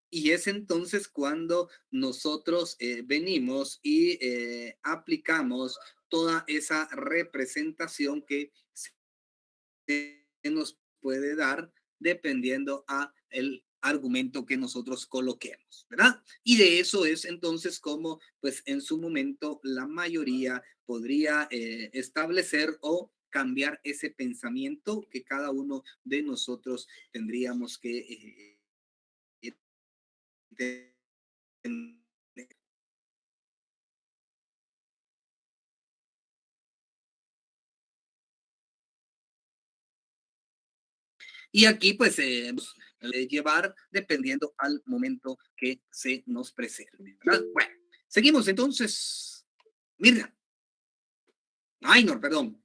Y es entonces cuando nosotros venimos y aplicamos toda esa representación que se nos puede dar dependiendo a el argumento que nosotros coloquemos, ¿verdad? Y de eso es entonces como, pues en su momento, la mayoría podría establecer o cambiar ese pensamiento que cada uno de nosotros tendríamos que tener. Y aquí pues llevar dependiendo al momento que se nos presente, ¿verdad? Bueno, seguimos entonces. Mirna. Ainor, perdón.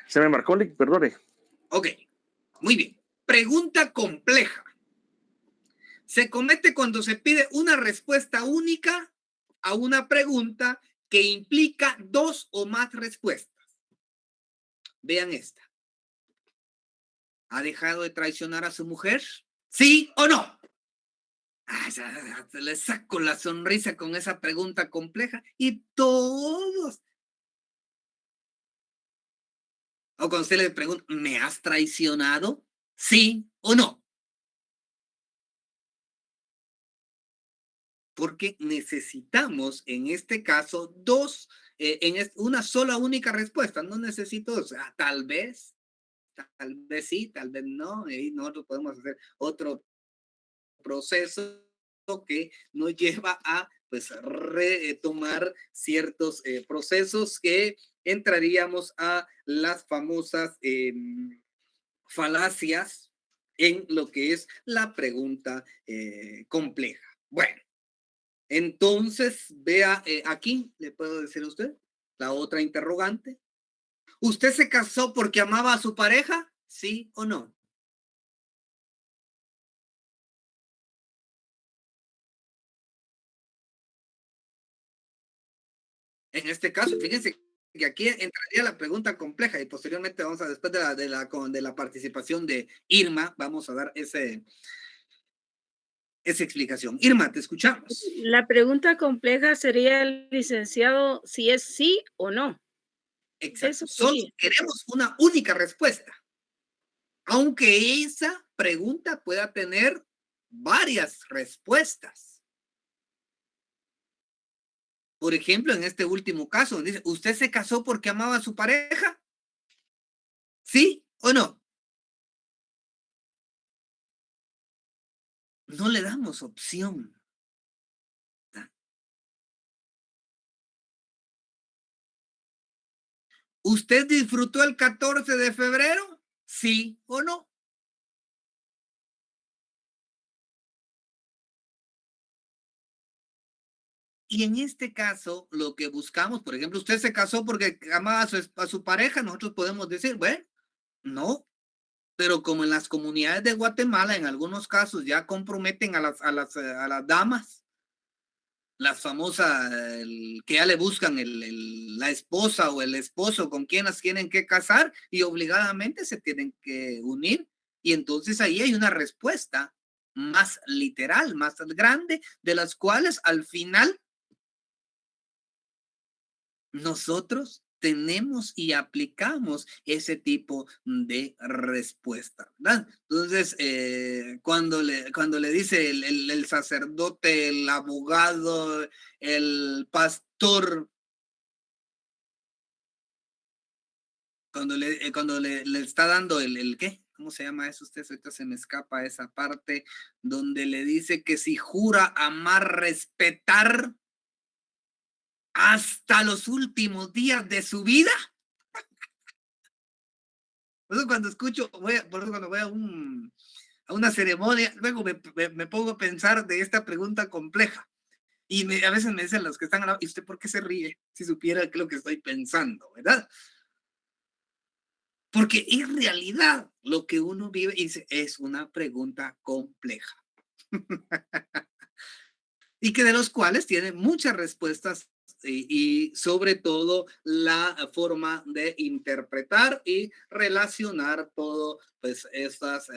Se me marcó, perdone. Ok, muy bien. Pregunta compleja. Se comete cuando se pide una respuesta única a una pregunta que implica dos o más respuestas. Vean esta. ¿Ha dejado de traicionar a su mujer? ¿Sí o no? Le saco la sonrisa con esa pregunta compleja y todos. O cuando usted le pregunta, ¿me has traicionado? ¿Sí o no? Porque necesitamos en este caso dos, una sola única respuesta. No necesito, o sea, tal vez sí, tal vez no. Y nosotros podemos hacer otro proceso que nos lleva a pues retomar ciertos procesos que entraríamos a las famosas falacias en lo que es la pregunta compleja. Bueno, entonces vea aquí, le puedo decir a usted, la otra interrogante. ¿Usted se casó porque amaba a su pareja? ¿Sí o no? En este caso, fíjense que aquí entraría la pregunta compleja y posteriormente vamos a, después de la participación de Irma, vamos a dar esa explicación. Irma, te escuchamos. La pregunta compleja sería, licenciado, si es sí o no. Exacto. Solo queremos una única respuesta. Aunque esa pregunta pueda tener varias respuestas. Por ejemplo, en este último caso, dice, ¿usted se casó porque amaba a su pareja? ¿Sí o no? No le damos opción. ¿Usted disfrutó el 14 de febrero? ¿Sí o no? Y en este caso, lo que buscamos, por ejemplo, usted se casó porque amaba a su pareja, nosotros podemos decir, bueno, no, pero como en las comunidades de Guatemala, en algunos casos ya comprometen a las damas, las famosas, que ya le buscan la esposa o el esposo con quien las tienen que casar y obligadamente se tienen que unir. Y entonces ahí hay una respuesta más literal, más grande, de las cuales al final nosotros tenemos y aplicamos ese tipo de respuesta, ¿verdad? Entonces, cuando le dice el sacerdote, el abogado, el pastor, cuando le está dando el ¿qué? ¿Cómo se llama eso? Usted ahorita se me escapa esa parte donde le dice que si jura amar, respetar hasta los últimos días de su vida. Por eso cuando escucho, por eso cuando voy a una ceremonia, luego me pongo a pensar de esta pregunta compleja. Y a veces me dicen los que están al lado, ¿y usted por qué se ríe? Si supiera qué es lo que estoy pensando, ¿verdad? Porque en realidad lo que uno vive es una pregunta compleja. Y que de los cuales tiene muchas respuestas y sobre todo la forma de interpretar y relacionar todo, pues estas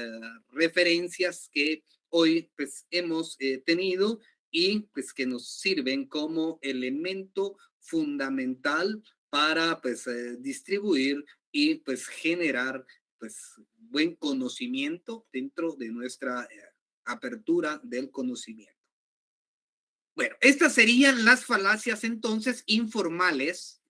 referencias que hoy pues hemos tenido y pues que nos sirven como elemento fundamental para pues distribuir y pues generar pues buen conocimiento dentro de nuestra apertura del conocimiento. Bueno, estas serían las falacias entonces informales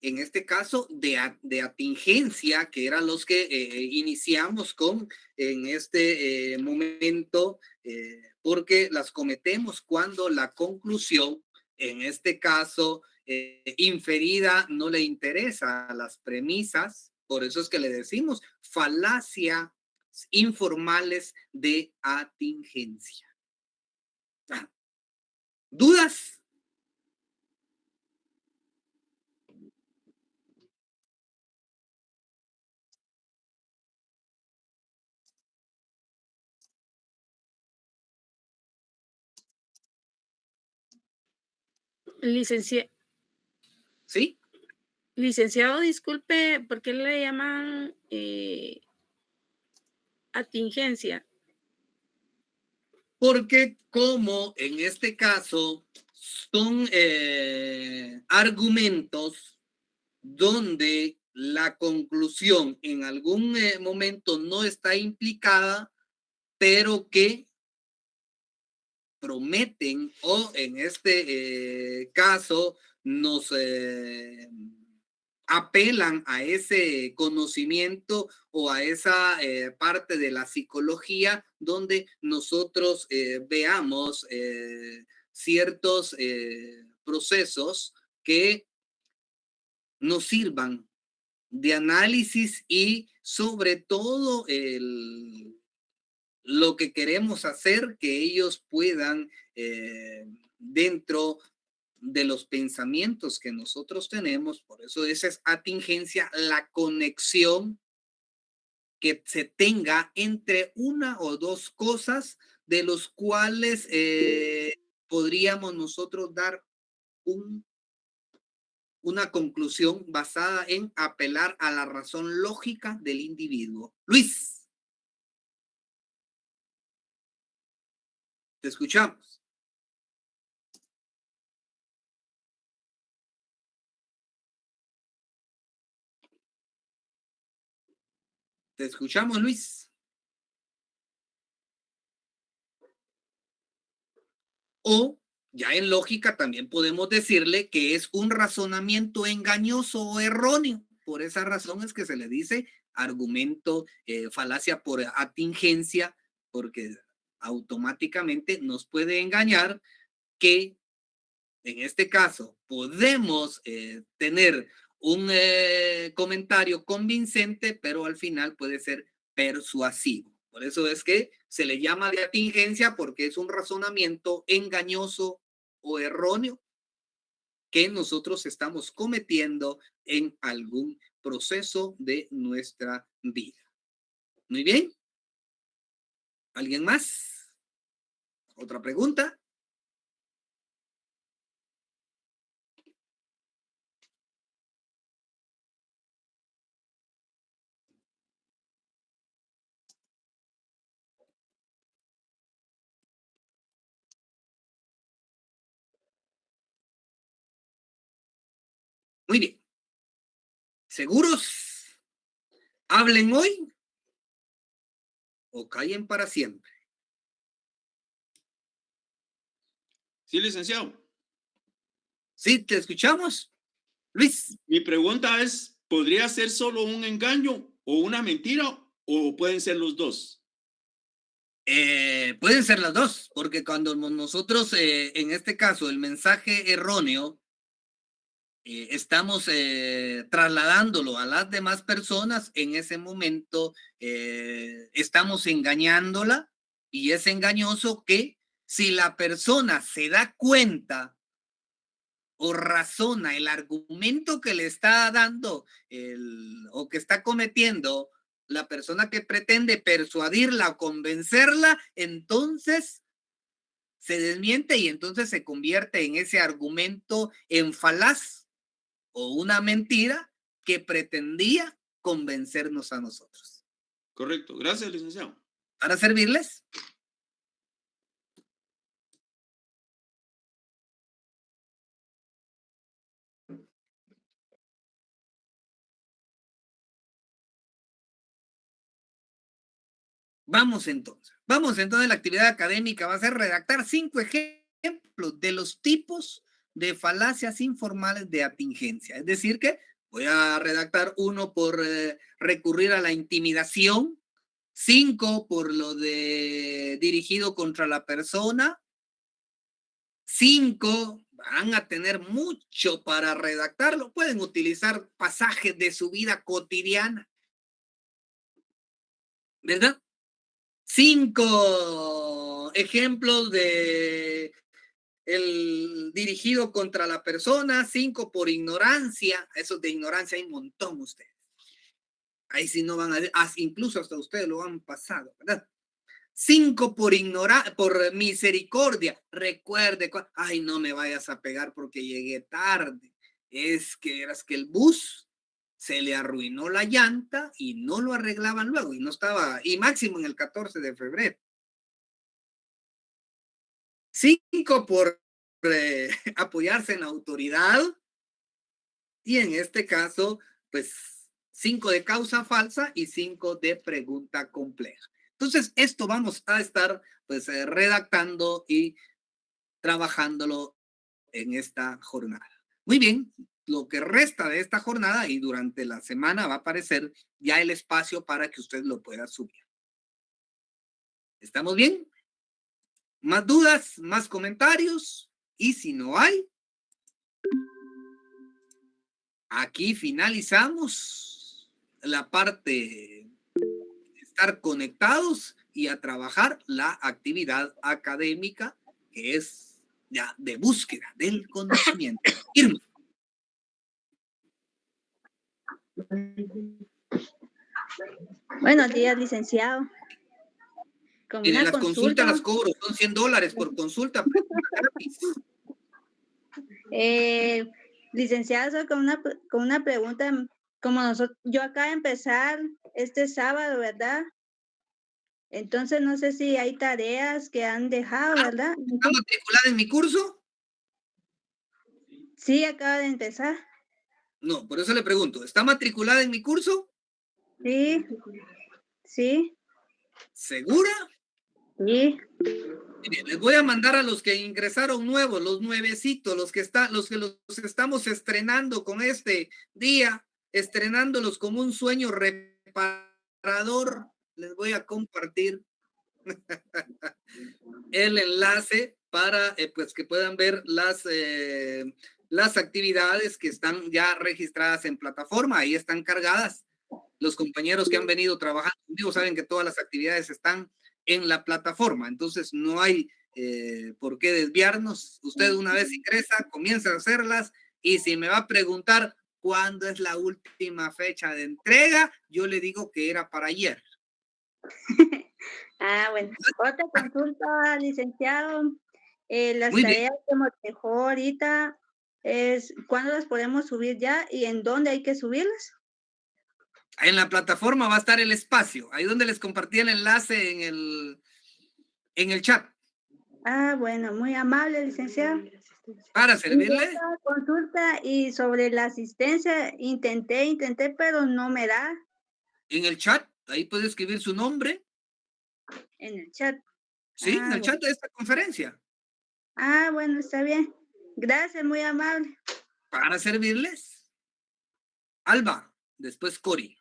en este caso, de atingencia, que eran los que iniciamos con en este momento, porque las cometemos cuando la conclusión, en este caso, inferida, no le interesa a las premisas. Por eso es que le decimos falacia informales de atingencia. ¿Dudas? ¿Sí? Licenciado, disculpe, ¿por qué le llaman atingencia? Porque como en este caso son argumentos donde la conclusión en algún momento no está implicada, pero que prometen o en este caso nos apelan a ese conocimiento o a esa parte de la psicología donde nosotros veamos ciertos procesos que nos sirvan de análisis y sobre todo lo que queremos hacer, que ellos puedan dentro de los pensamientos que nosotros tenemos, por eso esa es atingencia, la conexión que se tenga entre una o dos cosas de los cuales podríamos nosotros dar una conclusión basada en apelar a la razón lógica del individuo. Luis, te escuchamos. Te escuchamos, Luis. O ya en lógica también podemos decirle que es un razonamiento engañoso o erróneo. Por esa razón es que se le dice argumento, falacia por atingencia, porque automáticamente nos puede engañar que en este caso podemos tener un comentario convincente, pero al final puede ser persuasivo. Por eso es que se le llama de atingencia, porque es un razonamiento engañoso o erróneo que nosotros estamos cometiendo en algún proceso de nuestra vida. Muy bien. ¿Alguien más? ¿Otra pregunta? Muy bien. ¿Seguros? ¿Hablen hoy o callen para siempre? Sí, licenciado. Sí, te escuchamos. Luis. Mi pregunta es, ¿podría ser solo un engaño o una mentira o pueden ser los dos? Pueden ser las dos, porque cuando nosotros, en este caso, el mensaje erróneo, estamos trasladándolo a las demás personas, en ese momento estamos engañándola y es engañoso que si la persona se da cuenta o razona el argumento que le está dando o que está cometiendo la persona que pretende persuadirla o convencerla, entonces se desmiente y entonces se convierte en ese argumento en falaz o una mentira que pretendía convencernos a nosotros. Correcto. Gracias, licenciado. ¿Para servirles? Vamos entonces. La actividad académica va a ser redactar 5 ejemplos de los tipos de falacias informales de atingencia. Es decir que voy a redactar 1 por recurrir a la intimidación, 5 por lo de dirigido contra la persona, 5 van a tener mucho para redactarlo. Pueden utilizar pasajes de su vida cotidiana, ¿verdad? 5 ejemplos de el dirigido contra la persona, 5 por ignorancia. Esos de ignorancia hay un montón ustedes. Ahí sí no van a, incluso hasta ustedes lo han pasado, ¿verdad? 5 por misericordia. Recuerde, ay, no me vayas a pegar porque llegué tarde. Es que eras que el bus se le arruinó la llanta y no lo arreglaban luego y no estaba, y máximo en el 14 de febrero. 5 por apoyarse en la autoridad y en este caso, pues 5 de causa falsa y 5 de pregunta compleja. Entonces, esto vamos a estar pues redactando y trabajándolo en esta jornada. Muy bien, lo que resta de esta jornada y durante la semana va a aparecer ya el espacio para que usted lo pueda subir. ¿Estamos bien? ¿Más dudas? ¿Más comentarios? Y si no hay, aquí finalizamos la parte de estar conectados y a trabajar la actividad académica, que es ya de búsqueda del conocimiento. Irma. Buenos días, licenciado. Con Mire, una las consultas las cobro, son $100 por consulta. Licenciado, soy con una pregunta. Como yo acabo de empezar este sábado, ¿verdad? Entonces no sé si hay tareas que han dejado, ¿verdad? ¿Está matriculada en mi curso? Sí, acabo de empezar. No, por eso le pregunto, ¿está matriculada en mi curso? Sí, sí. ¿Segura? Sí. Mire, les voy a mandar a los que ingresaron nuevos, los nuevecitos, los que los estamos estrenando con este día, estrenándolos como un sueño reparador. Les voy a compartir el enlace para pues que puedan ver las actividades que están ya registradas en plataforma. Ahí están cargadas. Los compañeros que han venido trabajando conmigo saben que todas las actividades están en la plataforma, entonces no hay por qué desviarnos. Usted una vez ingresa, comienza a hacerlas, y si me va a preguntar cuándo es la última fecha de entrega, yo le digo que era para ayer. Bueno. Otra consulta, licenciado. Las Muy bien. tareas que me dejó ahorita, ¿cuándo las podemos subir ya y en dónde hay que subirlas? En la plataforma va a estar el espacio, ahí donde les compartí el enlace en el chat. Bueno, muy amable, licenciado. Para servirle. Y otra consulta, y sobre la asistencia, intenté, pero no me da. En el chat, ahí puede escribir su nombre. En el chat. Sí, en el chat de esta conferencia. Bueno, está bien. Gracias, muy amable. Para servirles. Alba, después Cori.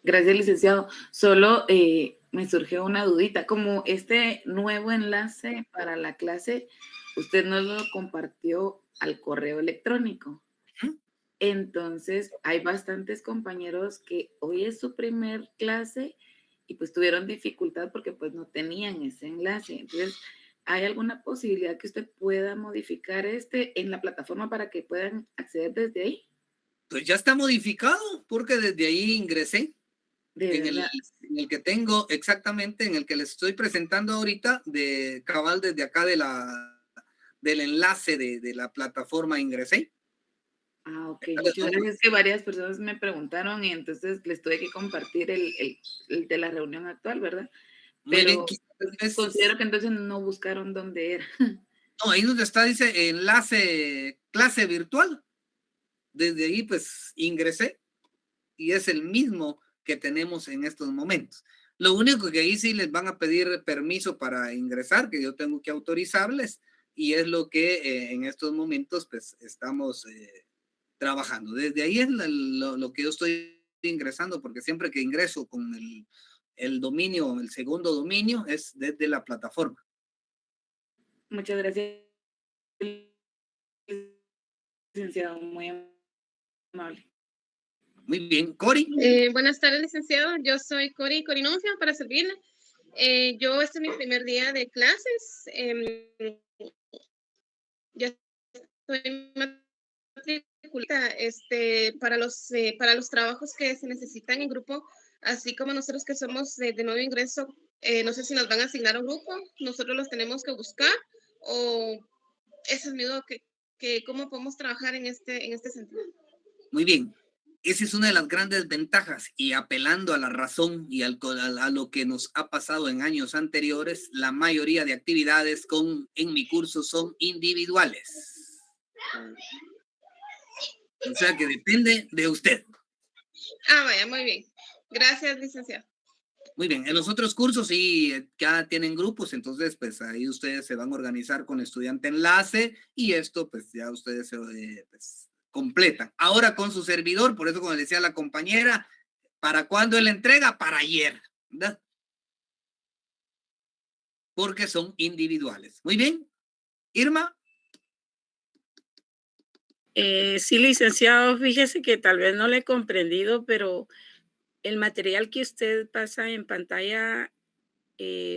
Gracias, licenciado. Solo me surgió una dudita. Como este nuevo enlace para la clase, usted nos lo compartió al correo electrónico. Entonces, hay bastantes compañeros que hoy es su primer clase y pues tuvieron dificultad porque pues no tenían ese enlace. Entonces, ¿hay alguna posibilidad que usted pueda modificar en la plataforma para que puedan acceder desde ahí? Pues ya está modificado, porque desde ahí ingresé. En el que tengo, exactamente, en el que les estoy presentando ahorita, de cabal desde acá del enlace de la plataforma ingresé. Ok. Es que varias personas me preguntaron y entonces les tuve que compartir el de la reunión actual, ¿verdad? Pero considero que entonces no buscaron dónde era. No, ahí donde está, dice enlace clase virtual. Desde ahí pues ingresé y es el mismo que tenemos en estos momentos. Lo único que ahí sí les van a pedir permiso para ingresar, que yo tengo que autorizarles, y es lo que en estos momentos pues estamos trabajando. Desde ahí es lo que yo estoy ingresando, porque siempre que ingreso con el dominio, el segundo dominio, es desde la plataforma. Muchas gracias, licenciado, muy amable. Muy bien, Cori. Buenas tardes, licenciado. Yo soy Cori Nuncia, para servirle. Yo, este es mi primer día de clases. Ya estoy matriculada para los trabajos que se necesitan en grupo, así como nosotros que somos de nuevo ingreso. No sé si nos van a asignar un grupo, nosotros los tenemos que buscar, o eso es mi duda, que cómo podemos trabajar en este sentido. Muy bien. Esa es una de las grandes ventajas, y apelando a la razón y a lo que nos ha pasado en años anteriores, la mayoría de actividades en mi curso son individuales. O sea que depende de usted. Vaya, muy bien. Gracias, licenciado. Muy bien. En los otros cursos sí ya tienen grupos, entonces pues ahí ustedes se van a organizar con estudiante enlace, y esto pues ya ustedes completan. Ahora con su servidor, por eso como le decía la compañera, ¿para cuándo él entrega? Para ayer, ¿verdad? Porque son individuales. Muy bien. Irma. Sí, licenciado, fíjese que tal vez no le he comprendido, pero el material que usted pasa en pantalla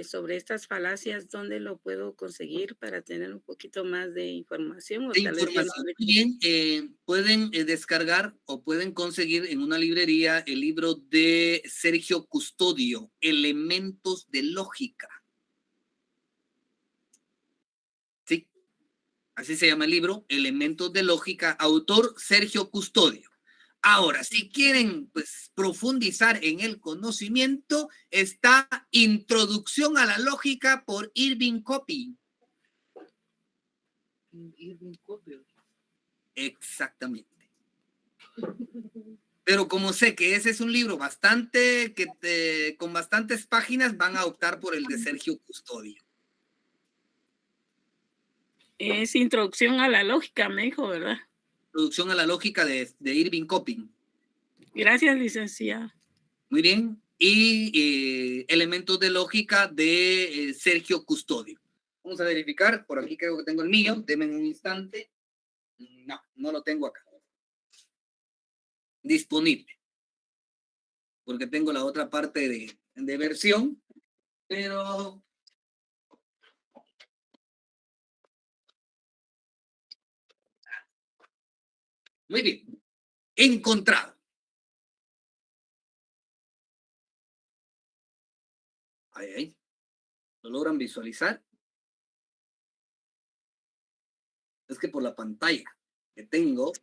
sobre estas falacias, ¿dónde lo puedo conseguir para tener un poquito más de información? O De tal vez yo no información. le- Muy bien, pueden descargar o pueden conseguir en una librería el libro de Sergio Custodio, Elementos de Lógica. Sí, así se llama el libro, Elementos de Lógica, autor Sergio Custodio. Ahora, si quieren pues, profundizar en el conocimiento, está Introducción a la Lógica por Irving Copy. Irving Copy. Exactamente. Pero como sé que ese es un libro bastante, con bastantes páginas, van a optar por el de Sergio Custodio. Es Introducción a la Lógica, me dijo, ¿verdad? Introducción a la Lógica de Irving Copy. Gracias, licenciado. Muy bien. Y Elementos de Lógica de Sergio Custodio. Vamos a verificar. Por aquí creo que tengo el mío. Denme un instante. No, no lo tengo acá. Disponible. Porque tengo la otra parte de versión. Pero... Muy bien. Encontrado. Ahí. ¿Lo logran visualizar? Es que por la pantalla que tengo.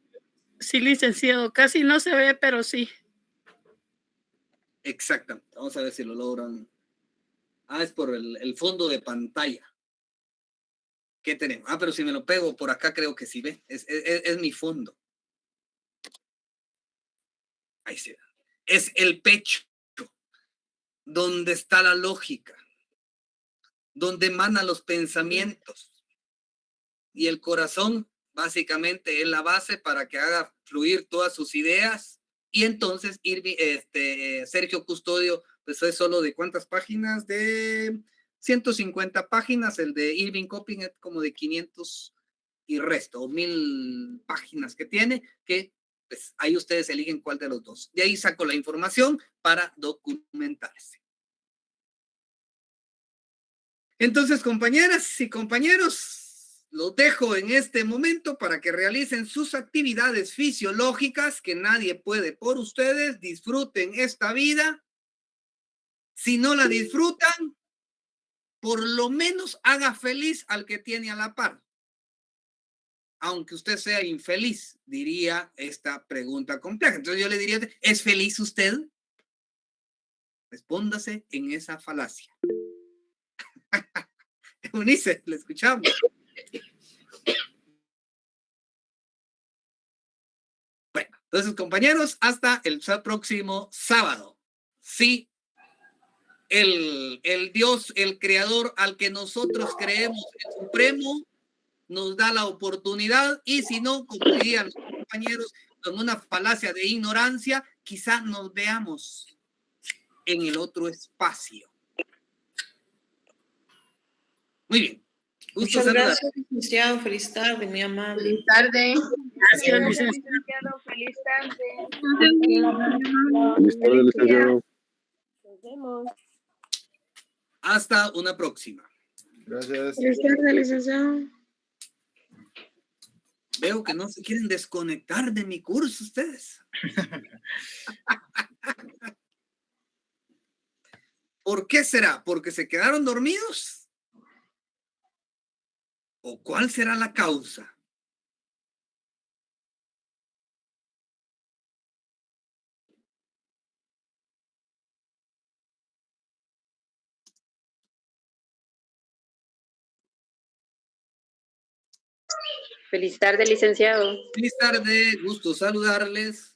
Sí, licenciado, casi no se ve, pero sí. Exactamente. Vamos a ver si lo logran. Ah, es por el fondo de pantalla. ¿Qué tenemos? Ah, pero si me lo pego por acá creo que sí ve. Es mi fondo. Ahí se ve. Es el pecho. Donde está la lógica. Donde emanan los pensamientos. Y el corazón básicamente es la base para que haga fluir todas sus ideas. Y entonces Sergio Custodio, pues es solo de ¿cuántas páginas? De 150 páginas. El de Irving Copy es como de 500 y resto, o 1000 páginas que tiene, que pues ahí ustedes eligen cuál de los dos. De ahí saco la información para documentarse. Entonces, compañeras y compañeros, los dejo en este momento para que realicen sus actividades fisiológicas que nadie puede por ustedes. Disfruten esta vida. Si no la disfrutan, por lo menos haga feliz al que tiene a la par. Aunque usted sea infeliz, diría esta pregunta compleja. Entonces yo le diría, ¿es feliz usted? Respóndase en esa falacia. Eunice, le escuchamos. Bueno, entonces compañeros, hasta el próximo sábado. Sí, el Dios, el creador al que nosotros creemos, el supremo, nos da la oportunidad, y si no, como dirían los compañeros, con una falacia de ignorancia, quizá nos veamos en el otro espacio. Muy bien. Muchas gracias, licenciado. Feliz tarde, muy amable. Feliz tarde. Gracias, licenciado. Feliz tarde. Feliz tarde, licenciado. Nos vemos. Hasta una próxima. Gracias. Feliz tarde, licenciado. Veo que no se quieren desconectar de mi curso ustedes. ¿Por qué será? ¿Porque se quedaron dormidos? ¿O cuál será la causa? Feliz tarde, licenciado. Feliz tarde, gusto saludarles.